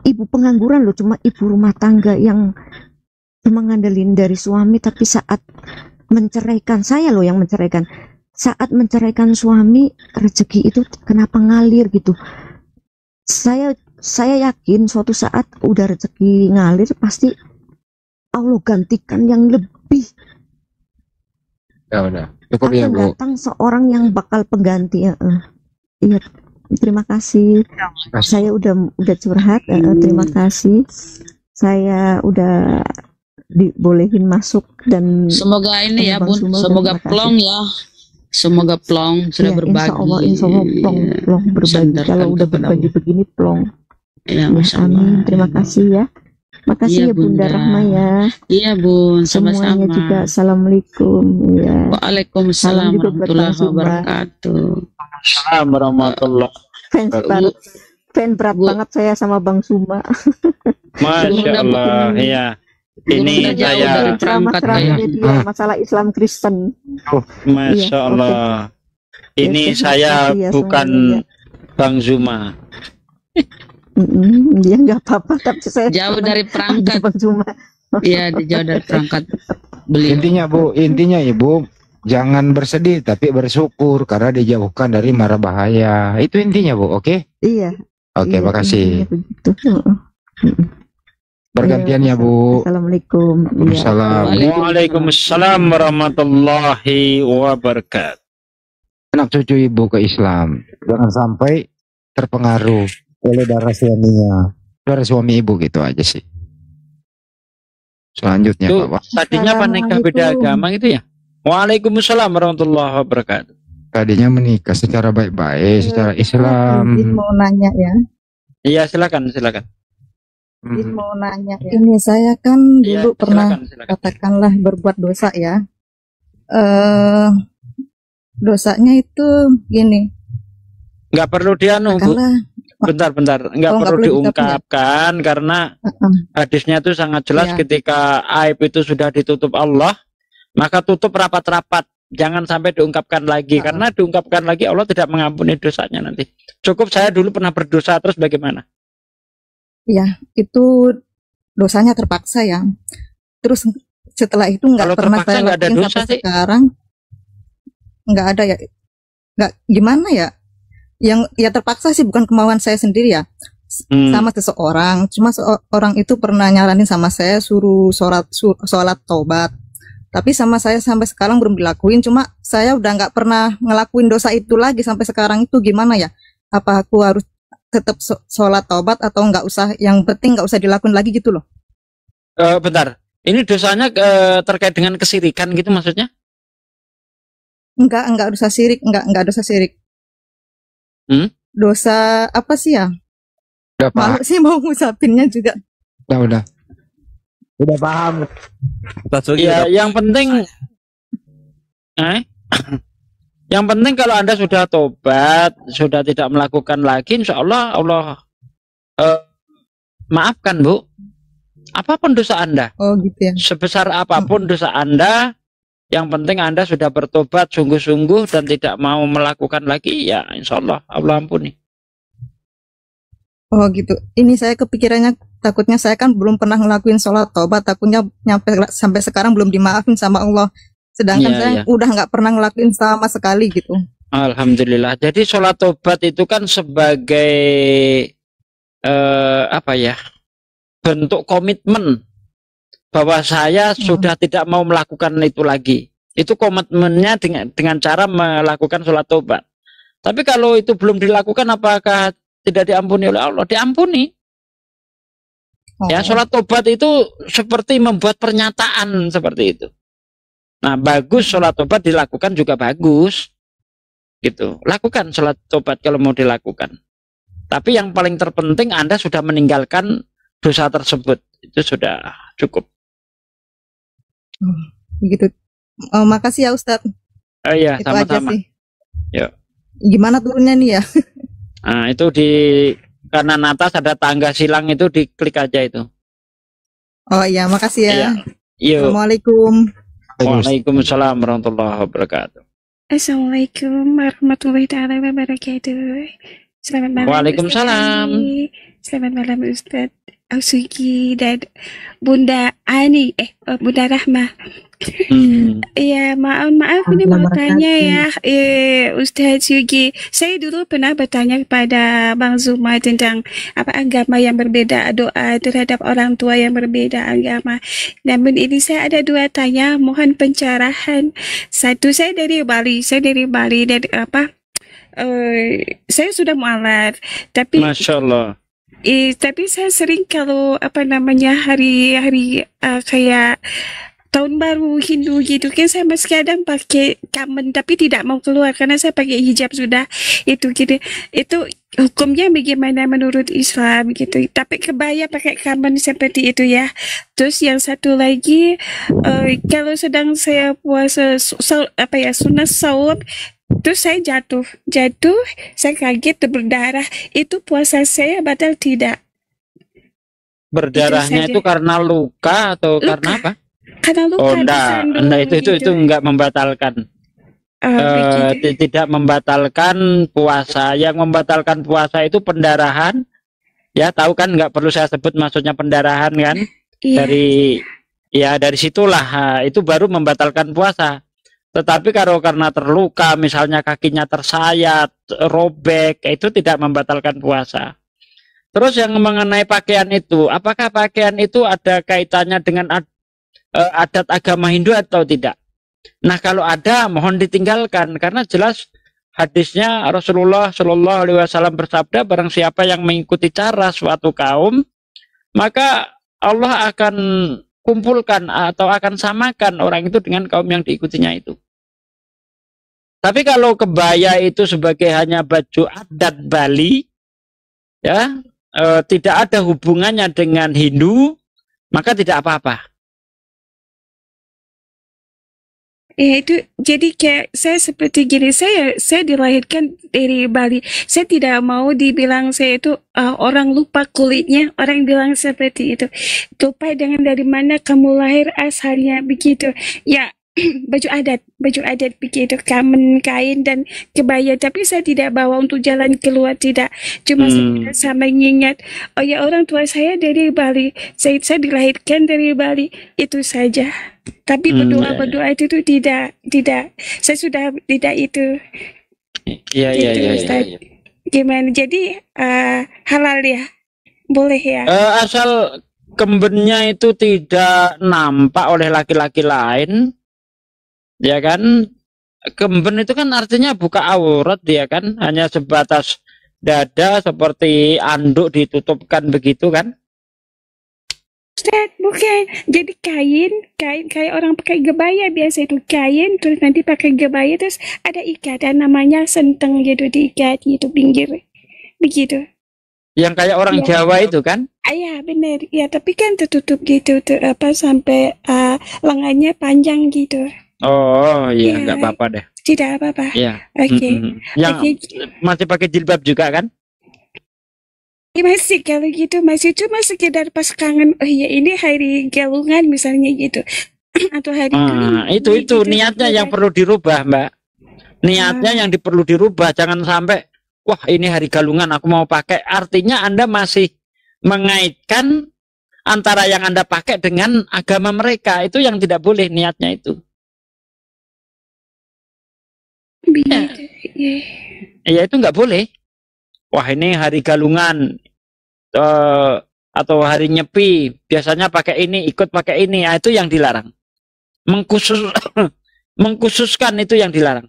ibu pengangguran loh, cuma ibu rumah tangga yang cuma ngandelin dari suami, tapi saat menceraikan saya loh yang menceraikan. Saat menceraikan suami, rezeki itu kenapa ngalir gitu. Saya yakin suatu saat udah rezeki ngalir pasti Allah gantikan yang lebih. Ya udah, cukup ya Bu. Datang seorang yang bakal pengganti. Iya, terima kasih. Saya udah curhat. Terima kasih. Saya udah dibolehin masuk dan semoga ini ya Bun, semoga plong ya. Semoga plong sudah berbagi. Insya Allah plong berbagi. Kalau udah berbagi begini plong. Ya, amin. Terima kasih ya. Makasih ya Bunda Rahma ya. Iya Bun, sama-sama. Semuanya juga. Assalamualaikum. Ya. Waalaikumsalam warahmatullahi wabarakatuh. Assalamualaikum warahmatullahi wabarakatuh. Fan berat banget saya sama Bang Suma. Masya Allah, iya. Ini saya masalah Islam Kristen. Masya Allah. Ini saya bukan Bang Zuma. Dia nggak apa-apa, tapi saya jauh dari perangkat Bang Zuma. Iya, jauh dari perangkat beliau. Intinya Ibu jangan bersedih tapi bersyukur karena dijauhkan dari mara bahaya. Itu intinya Bu, oke? Iya. Oke, makasih. Bergantian ya Bu. Assalamualaikum. Waalaikumsalam warahmatullahi wabarakatuh. Anak cucu Ibu ke Islam, jangan sampai terpengaruh oleh darah suami Ibu gitu aja sih. Selanjutnya Pak. Tadinya menikah beda agama gitu ya? Waalaikumsalam warahmatullahi wabarakatuh. Tadinya menikah secara baik-baik, secara Islam. Mau nanya ya? Iya silakan. Mau nanya ya. Ini saya kan dulu pernah katakanlah berbuat dosa ya. Dosanya itu gini. Nggak perlu bentar. Nggak perlu diungkapkan karena hadisnya itu sangat jelas ketika aib itu sudah ditutup Allah, maka tutup rapat-rapat, jangan sampai diungkapkan lagi, karena diungkapkan lagi Allah tidak mengampuni dosanya nanti. Cukup saya dulu pernah berdosa, terus bagaimana? Ya, itu dosanya terpaksa ya. Terus setelah itu nggak Kalau pernah terpaksa saya nggak ada lakuin dosa sampai sih. sekarang. Nggak ada ya. Nggak gimana ya? Yang ya terpaksa sih, bukan kemauan saya sendiri ya. Sama seseorang. Cuma seorang itu pernah nyaranin sama saya suruh sholat taubat. Tapi sama saya sampai sekarang belum dilakuin. Cuma saya udah nggak pernah ngelakuin dosa itu lagi sampai sekarang. Itu gimana ya? Apa aku harus tetap sholat taubat atau nggak usah? Yang penting nggak usah dilakuin lagi gitu loh. Bentar, ini dosanya terkait dengan kesirikan gitu maksudnya? Enggak dosa sirik, enggak dosa sirik. Dosa apa sih ya? Malu sih mau ngucapinnya juga. Udah paham. Ya, yang penting yang penting kalau Anda sudah tobat, sudah tidak melakukan lagi, insya Allah Allah maafkan, Bu. Apapun dosa Anda. Oh gitu ya. Sebesar apapun dosa Anda, yang penting Anda sudah bertobat sungguh-sungguh dan tidak mau melakukan lagi, ya insya Allah Allah ampuni. Oh gitu. Ini saya kepikirannya, takutnya saya kan belum pernah ngelakuin sholat taubat, takutnya sampai sekarang belum dimaafin sama Allah. Sedangkan saya udah nggak pernah ngelakuin sama sekali gitu. Alhamdulillah. Jadi sholat taubat itu kan sebagai apa ya? Bentuk komitmen bahwa saya sudah tidak mau melakukan itu lagi. Itu komitmennya dengan cara melakukan sholat taubat. Tapi kalau itu belum dilakukan, apakah tidak diampuni oleh Allah? Diampuni. Ya, sholat tobat itu seperti membuat pernyataan seperti itu. Nah, bagus sholat tobat dilakukan juga bagus. Gitu. Lakukan sholat tobat kalau mau dilakukan. Tapi yang paling terpenting Anda sudah meninggalkan dosa tersebut. Itu sudah cukup. Begitu. Makasih ya Ustadz. Iya, itu aja sama-sama. sih. Yuk. Gimana turunnya nih ya? Nah, itu di kanan atas ada tangga silang, itu diklik aja itu. Oh iya, makasih ya. Iya. Yuk. Assalamualaikum. Waalaikumsalam warahmatullahi wabarakatuh. Assalamualaikum warahmatullahi taala wabarakatuh. Selamat malam. Waalaikumsalam. Ustaz Andi. Selamat malam Ustadz Sugi dan Bunda Ani, Bunda Rahma. Ya, maaf ini mau tanya ya, Ustadz Sugi. Saya dulu pernah bertanya kepada Bang Zuma tentang apa agama yang berbeda, doa terhadap orang tua yang berbeda agama. Namun ini saya ada dua tanya, mohon pencerahan. Satu, saya dari Bali dan apa? Saya sudah mualaf, tapi Masya Allah. Tapi saya sering kalau apa namanya hari-hari kayak tahun baru Hindu gitu kan, saya masih kadang pakai kamen tapi tidak mau keluar karena saya pakai hijab sudah itu gitu. Itu hukumnya bagaimana menurut Islam gitu? Tapi kebaya pakai kamen seperti itu ya. Terus yang satu lagi, kalau sedang saya puasa sunat saum, terus saya jatuh, saya kaget berdarah. Itu puasa saya batal tidak? Berdarahnya itu karena luka atau karena apa? Karena luka. Oh enggak, itu enggak membatalkan. Tidak membatalkan puasa. Yang membatalkan puasa itu pendarahan. Ya tahu kan, nggak perlu saya sebut maksudnya pendarahan kan? Iya. Dari situlah itu baru membatalkan puasa. Tetapi kalau karena terluka, misalnya kakinya tersayat, robek, itu tidak membatalkan puasa. Terus yang mengenai pakaian itu, apakah pakaian itu ada kaitannya dengan adat agama Hindu atau tidak? Nah, kalau ada, mohon ditinggalkan, karena jelas hadisnya Rasulullah Shallallahu Alaihi Wasallam bersabda, barang siapa yang mengikuti cara suatu kaum, maka Allah akan kumpulkan atau akan samakan orang itu dengan kaum yang diikutinya itu. Tapi kalau kebaya itu sebagai hanya baju adat Bali, ya tidak ada hubungannya dengan Hindu, maka tidak apa-apa. Ya itu jadi kayak saya seperti gini, saya dilahirkan dari Bali, saya tidak mau dibilang saya itu orang lupa kulitnya, orang bilang seperti itu, lupa dengan dari mana kamu lahir asalnya begitu ya. baju adat begitu, kamen, kain dan kebaya. Tapi saya tidak bawa untuk jalan keluar, tidak. Cuma saya mengingat, oh ya orang tua saya dari Bali, saya dilahirkan dari Bali, itu saja. Tapi berdoa itu tidak. Saya sudah tidak itu. Iya. Gimana? Jadi halal ya, boleh ya. Asal kembennya itu tidak nampak oleh laki-laki lain, ya kan? Kemben itu kan artinya buka aurat, ya kan? Hanya sebatas dada seperti anduk ditutupkan begitu kan? Ustaz, bukan. Jadi kain kayak orang pakai kebaya biasa itu, kain terus nanti pakai kebaya terus ada ikatan namanya senteng gitu, diikat gitu pinggir begitu. Yang kayak orang Jawa itu kan? Iya benar. Ya tapi kan tertutup gitu sampai lengannya panjang gitu. Oh iya, nggak apa-apa deh. Tidak apa-apa. Iya. Oke. Yang masih pakai jilbab juga kan? Masih kalau gitu, masih cuma sekedar pas kangen, oh iya ini hari galungan misalnya gitu. Atau hari itu niatnya yang perlu dirubah, Mbak. Niatnya yang perlu dirubah, jangan sampai wah ini hari galungan aku mau pakai. Artinya Anda masih mengaitkan antara yang Anda pakai dengan agama mereka. Itu yang tidak boleh niatnya itu. Ya itu nggak boleh. Wah ini hari galungan atau hari nyepi, biasanya pakai ini, ikut pakai ini, itu yang dilarang. Mengkhususkan itu yang dilarang.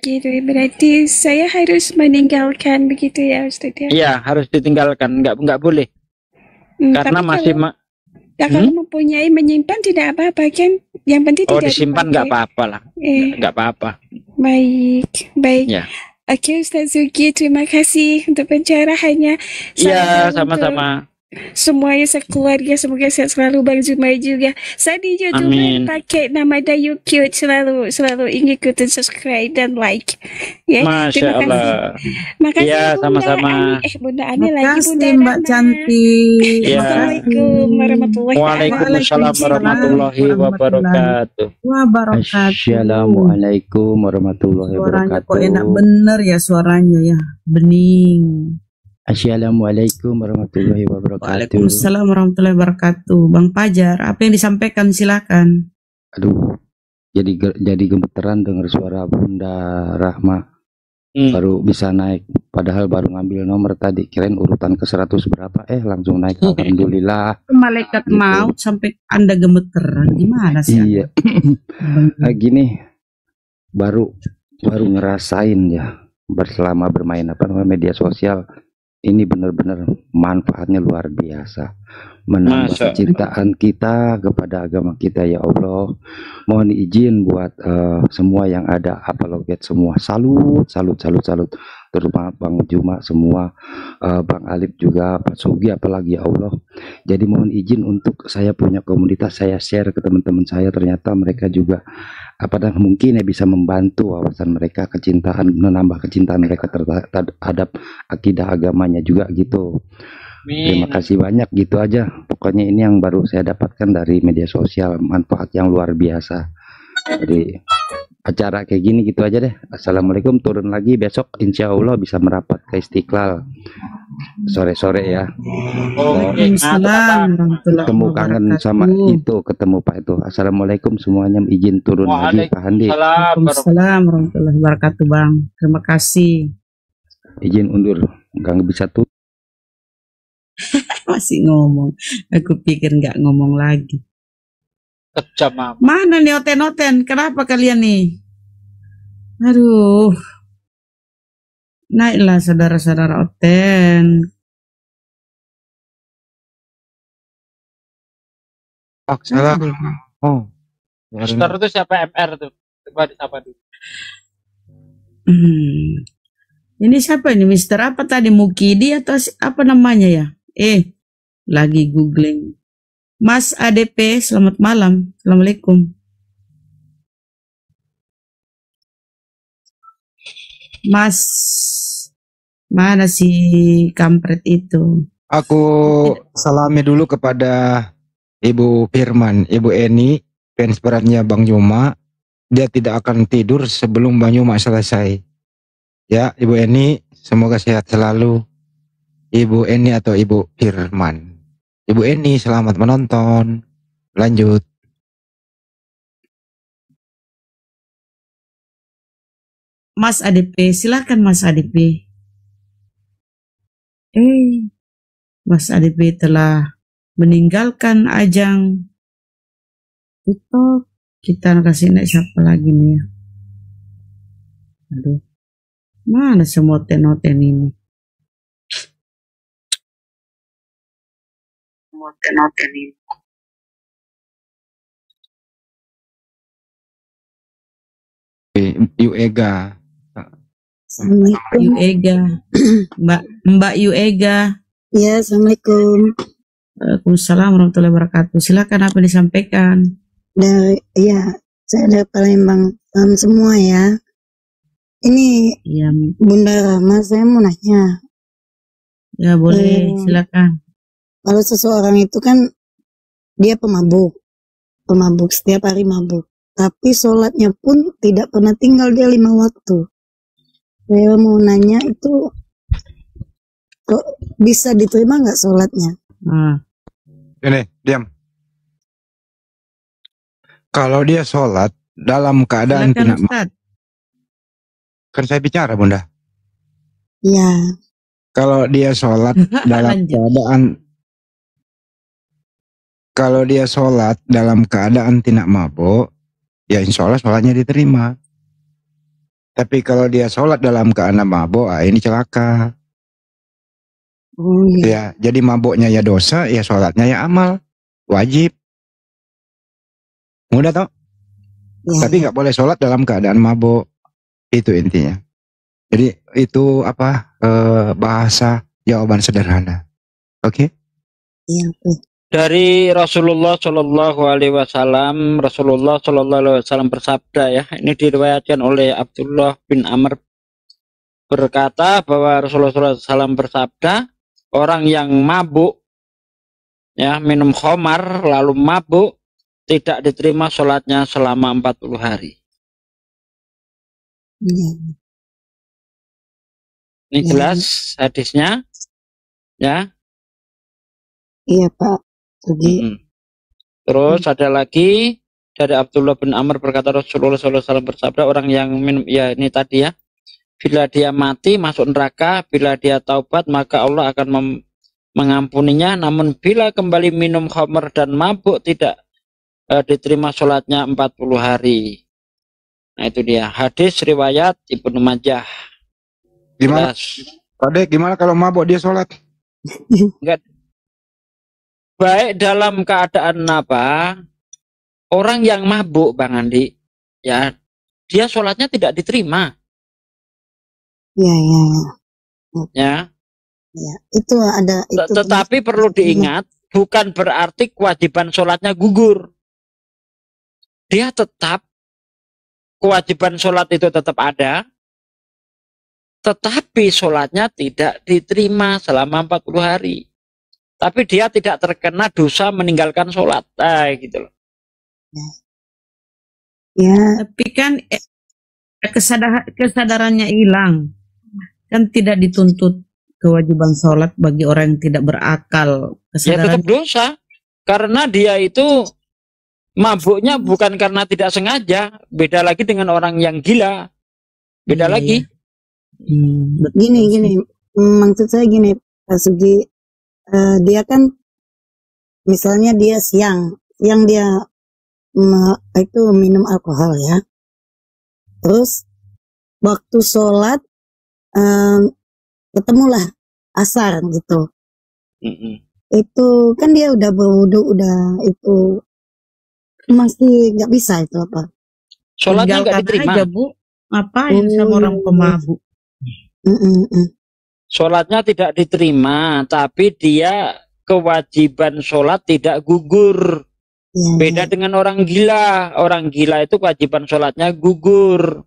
Gitu, berarti saya harus meninggalkan begitu ya Ustaz ya? Iya, harus ditinggalkan, nggak boleh. Karena masih kalau mempunyai menyimpan tidak apa-apa kan? Yang penting tidak disimpan nggak apa-apa lah, nggak apa-apa. Baik. Ya. Oke Ustaz Zuki, terima kasih untuk pencerahannya. Iya, sama-sama. Semuanya sekeluarga, semoga sehat selalu, Bang Zumai juga. Saya di YouTube pakai nama Dayu Cute, selalu ingin ikutin subscribe dan like. Ya, Masya Allah. Makasih ya, sama-sama. Bunda Ani lagi, Bunda Mbak cantik. Ya. Assalamualaikum warahmatullahi wabarakatuh. Waalaikumsalam warahmatullahi wabarakatuh. Assalamualaikum warahmatullahi wabarakatuh. Kok enak bener ya suaranya ya, bening. Assalamualaikum warahmatullahi wabarakatuh. Waalaikumsalam warahmatullahi wabarakatuh. Bang Fajar, apa yang disampaikan silakan. Aduh, jadi gemeteran dengar suara Bunda Rahma. Baru bisa naik, padahal baru ngambil nomor tadi. Kirain urutan ke 100 berapa, langsung naik. Alhamdulillah. Malaikat gitu. maut sampai Anda gemeteran, gimana sih? Iya. Gini, baru ngerasain ya, selama bermain media sosial. Ini benar-benar manfaatnya luar biasa, menambah kecintaan kita kepada agama kita ya Allah. Mohon izin buat semua yang ada apologet semua, salut, terutama Bang Juma semua, Bang Alif juga, Pak Sugi apalagi ya Allah. Jadi mohon izin untuk saya punya komunitas, saya share ke teman-teman saya, ternyata mereka juga mungkin ya bisa membantu wawasan mereka, menambah kecintaan mereka terhadap akidah agamanya juga gitu. Terima kasih banyak, gitu aja. Pokoknya ini yang baru saya dapatkan dari media sosial, manfaat yang luar biasa. Jadi acara kayak gini gitu aja deh. Assalamualaikum, turun lagi besok insya Allah bisa merapat ke Istiqlal sore-sore ya. Ketemu kangen sama itu, ketemu Pak itu. Assalamualaikum semuanya, izin turun lagi Pak Handi. Waalaikumsalam warahmatullahi wabarakatuh Bang. Terima kasih. Izin undur, nggak bisa tuh. Masih ngomong. Aku pikir nggak ngomong lagi. Kejam. Mana nih Oten? Kenapa kalian nih? Aduh. Naiklah saudara-saudara Oten. Salah. Oh. Mister itu siapa? MR tuh. Coba disapa dulu. Ini siapa ini? Mister apa tadi? Mukidi atau apa namanya ya? Lagi googling. Mas ADP, selamat malam. Assalamualaikum. Mas, mana si kampret itu? Aku salami dulu kepada Ibu Firman, Ibu Eni, fans beratnya Bang Yuma, dia tidak akan tidur sebelum Bang Yuma selesai. Ya, Ibu Eni, semoga sehat selalu. Ibu Eni atau Ibu Firman. Ibu Eni, selamat menonton. Lanjut. Mas ADP, silakan Mas ADP. Mas ADP telah meninggalkan ajang TikTok. Kita kasih naik siapa lagi nih ya? Aduh, mana semua noten ini? Noten ini. Yuega. Yuega. Mbak Yuega. Ya, Assalamualaikum. Waalaikumsalam warahmatullahi wabarakatuh. Silakan apa disampaikan. Saya dari Palembang. Salam semua ya. Ini ya, Bunda Rahma, saya mau nanya. Ya boleh, silakan. Kalau seseorang itu kan dia pemabuk setiap hari mabuk. Tapi sholatnya pun tidak pernah tinggal dia 5 waktu. Saya mau nanya itu kok bisa diterima nggak sholatnya? Ini, diam. Kalau dia sholat dalam keadaan tidak mabuk, kan saya bicara Bunda. Iya. Kalau dia sholat dalam keadaan tidak mabuk, ya insya Allah sholatnya diterima. Tapi kalau dia sholat dalam keadaan mabuk, ini celaka. Ya, jadi mabuknya ya dosa, ya sholatnya ya amal, wajib. Mudah toh? Tapi nggak boleh sholat dalam keadaan mabuk, itu intinya. Jadi itu bahasa jawaban sederhana. Oke? Iya. Dari Rasulullah Shallallahu Alaihi Wasallam, Rasulullah Shallallahu Alaihi Wasallam bersabda ya, ini diriwayatkan oleh Abdullah bin Amr, berkata bahwa Rasulullah SAW bersabda, orang yang mabuk, ya minum khamar lalu mabuk, tidak diterima sholatnya selama 40 hari. Ini jelas hadisnya, ya? Iya Pak. Terus ada lagi dari Abdullah bin Amr berkata Rasulullah SAW bersabda, orang yang minum, ya ini tadi ya, bila dia mati masuk neraka, bila dia taubat maka Allah akan mengampuninya, namun bila kembali minum khamr dan mabuk tidak diterima sholatnya 40 hari. Nah itu dia hadis riwayat Ibnu Majah. Gimana? Padek, gimana kalau mabuk dia sholat? Enggak. Baik dalam keadaan apa? Orang yang mabuk, Bang Andi, ya dia sholatnya tidak diterima. Ya. Itu ada. Tetapi perlu diingat, bukan berarti kewajiban sholatnya gugur. Dia tetap kewajiban sholat itu tetap ada, tetapi sholatnya tidak diterima selama 40 hari. Tapi dia tidak terkena dosa meninggalkan sholat. Gitu loh. Ya. Tapi kan kesadarannya hilang. Kan tidak dituntut kewajiban sholat bagi orang yang tidak berakal. Ya tetap dosa. Karena dia itu mabuknya bukan karena tidak sengaja. Beda lagi dengan orang yang gila. Beda lagi. Gini. Maksud saya gini, Pak Sugi. Dia kan misalnya dia siang dia itu minum alkohol ya, terus waktu sholat ketemulah asar gitu. Itu kan dia udah berwudu, udah itu masih nggak bisa itu apa? Sholatnya nggak diterima aja, Bu. Ngapain sama orang pemabuk? Sholatnya tidak diterima, tapi dia kewajiban sholat tidak gugur. Beda dengan orang gila. Orang gila itu kewajiban sholatnya gugur.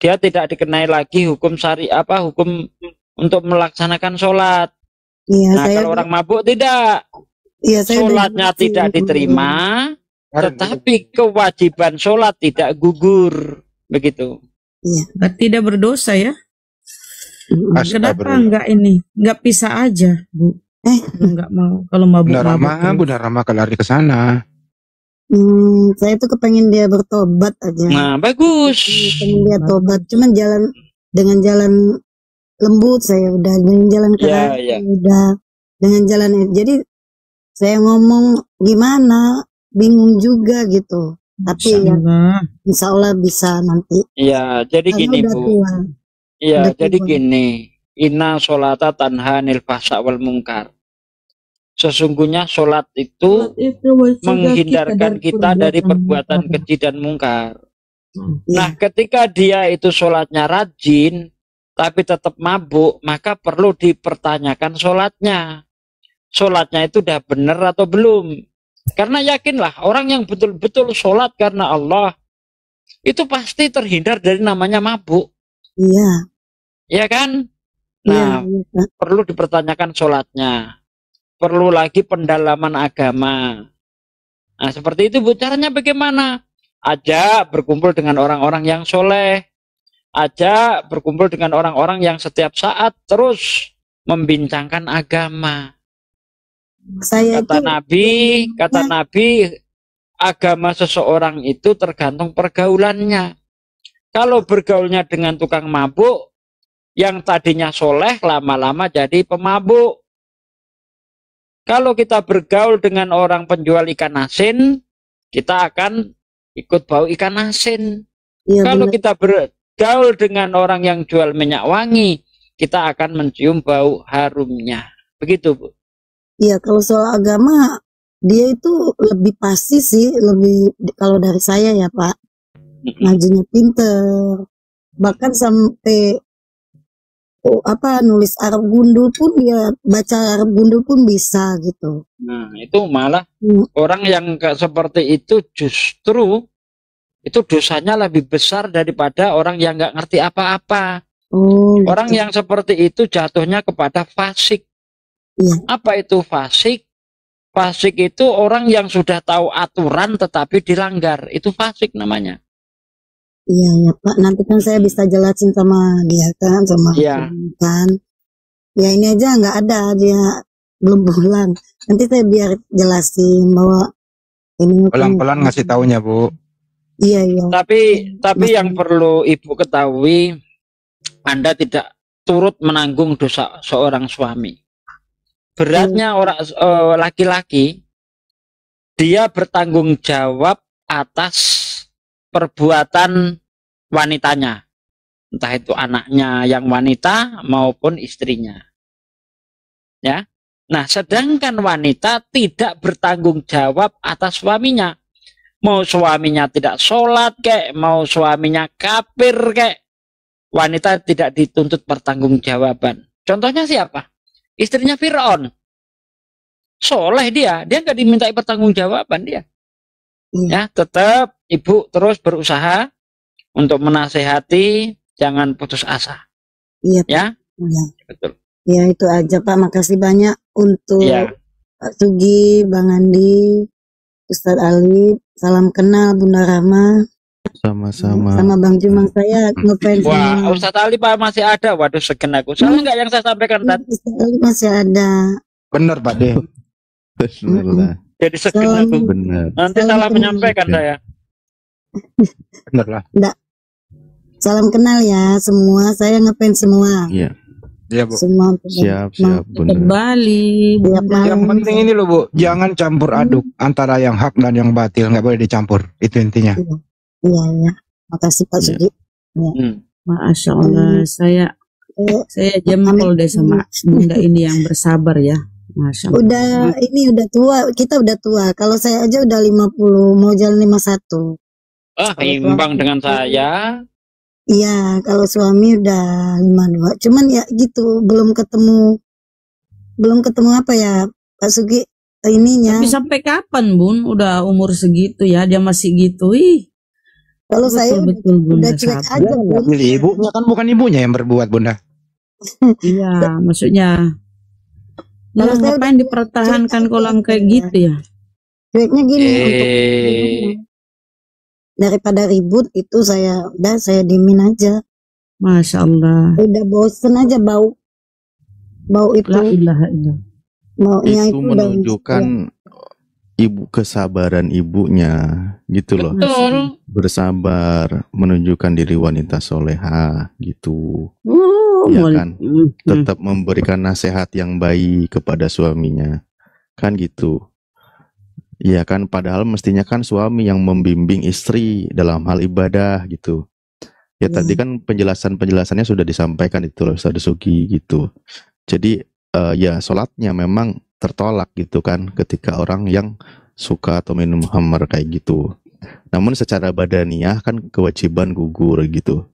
Dia tidak dikenai lagi hukum hukum untuk melaksanakan sholat. Nah, kalau orang mabuk tidak. Iya, saya udah sholatnya jelasin. tidak diterima, tetapi kewajiban sholat tidak gugur, begitu. Berarti tidak berdosa ya? Kenapa Astagfirullah. enggak ini? Enggak pisah aja, Bu? Enggak mau. Kalau Bunda mabuk-mabuk Rama, terus. Bunda Rama lari ke sana. Saya tuh kepengen dia bertobat aja. Nah, bagus. Pengen dia tobat, cuman dengan jalan lembut saya udah, dengan jalan keras Ya, ya. udah, dengan jalan jadi saya ngomong gimana, bingung juga gitu. Tapi ya, insya Allah bisa nanti. Iya, jadi Karena gini udah Bu. tua. Iya, Udah jadi tua. gini. Inna sholata tanha anil fahsya wal munkar. Sesungguhnya sholat itu menghindarkan kita dari perbuatan keji dan mungkar. Nah, ketika dia itu sholatnya rajin, tapi tetap mabuk, maka perlu dipertanyakan sholatnya. Sholatnya itu udah benar atau belum? Karena yakinlah, orang yang betul-betul sholat karena Allah, itu pasti terhindar dari namanya mabuk. Iya. Ya kan? Nah, perlu dipertanyakan sholatnya. Perlu lagi pendalaman agama. Nah, seperti itu Bu. Caranya bagaimana? Ajak berkumpul dengan orang-orang yang soleh. Ajak berkumpul dengan orang-orang yang setiap saat terus membincangkan agama. Kata Nabi, agama seseorang itu tergantung pergaulannya. Kalau bergaulnya dengan tukang mabuk, yang tadinya soleh lama-lama jadi pemabuk. Kalau kita bergaul dengan orang penjual ikan asin, kita akan ikut bau ikan asin. Kalau kita bergaul dengan orang yang jual minyak wangi, kita akan mencium bau harumnya. Begitu Bu. Iya, kalau soal agama dia itu lebih pasti sih, lebih kalau dari saya ya Pak, ngajinya pinter, bahkan sampai nulis Arab gundul pun dia baca Arab gundul pun bisa gitu. Nah, itu malah orang yang seperti itu justru itu dosanya lebih besar daripada orang yang nggak ngerti apa-apa. Orang yang seperti itu jatuhnya kepada fasik. Apa itu fasik? Fasik itu orang yang sudah tahu aturan tetapi dilanggar. Itu fasik namanya. Iya ya Pak, nanti kan saya bisa jelasin sama dia kan, sama kan. Ya ini aja nggak ada, dia belum pulang. Nanti saya biar jelasin bahwa ini Pelan-pelan ngasih taunya Bu. Iya iya. Tapi yang perlu Ibu ketahui, Anda tidak turut menanggung dosa seorang suami. Beratnya orang laki-laki, dia bertanggung jawab atas perbuatan wanitanya, entah itu anaknya yang wanita maupun istrinya. Ya. Nah, sedangkan wanita tidak bertanggung jawab atas suaminya. Mau suaminya tidak sholat kek, mau suaminya kafir kek, wanita tidak dituntut pertanggungjawaban. Contohnya siapa? Istrinya Fir'aun. Soleh dia nggak dimintai pertanggungjawaban dia. Ya, tetap Ibu terus berusaha untuk menasehati, jangan putus asa. Iya. Ya. Iya. Betul. Ya itu aja Pak, makasih banyak untuk Pak Sugi, Bang Andi, Ustadz Ali, salam kenal Bunda Rama. Sama-sama. Sama Bang Jumang, saya ngefans. Wah, Ustadz Ali Pak masih ada. Waduh, segen aku. Salah nggak yang saya sampaikan tadi? Ustadz Ali masih ada. Benar Pak De. Bismillah. Jadi segen aku. Benar. Nanti salah menyampaikan saya. Benar lah. Enggak. Salam kenal ya semua, saya ngefans semua. Iya. Iya Bu. Semua. Siap Bunda. Kembali. Yang penting ini loh Bu, jangan campur aduk antara yang hak dan yang batil, nggak boleh dicampur. Itu intinya. Iya iya. Makasih Pak Sugi. Ya. Masya Allah, saya jempol deh sama Bunda ini yang bersabar ya. Masya Allah. Udah tua, kita udah tua. Kalau saya aja udah 50, mau jalan 51. Imbang dengan saya. Iya, kalau suami udah 52. Cuman ya gitu, belum ketemu apa ya, Pak Sugi ininya. Tapi sampai kapan Bun? Udah umur segitu ya, dia masih gitu. Kalau saya udah cuek aja. Milih ibunya kan, bukan ibunya yang berbuat Bunda. Iya, maksudnya Lah ngapain dipertahankan kolam kayak gitu ya? Cueknya gini, untuk daripada ribut itu saya diemin aja. Masya Allah. Udah bosen aja bau itu. La ilaha illallah. Maunya Itu menunjukkan ibu kesabaran ibunya gitu loh. Betul. Bersabar, menunjukkan diri wanita soleha gitu. Ya kan, tetap memberikan nasihat yang baik kepada suaminya, kan gitu. Ya kan, padahal mestinya kan suami yang membimbing istri dalam hal ibadah gitu. Ya tadi kan penjelasannya sudah disampaikan itu loh Ustaz Sugi gitu. Jadi ya sholatnya memang tertolak gitu kan ketika orang yang suka atau minum khamar kayak gitu. Namun secara badaniah kan kewajiban gugur gitu.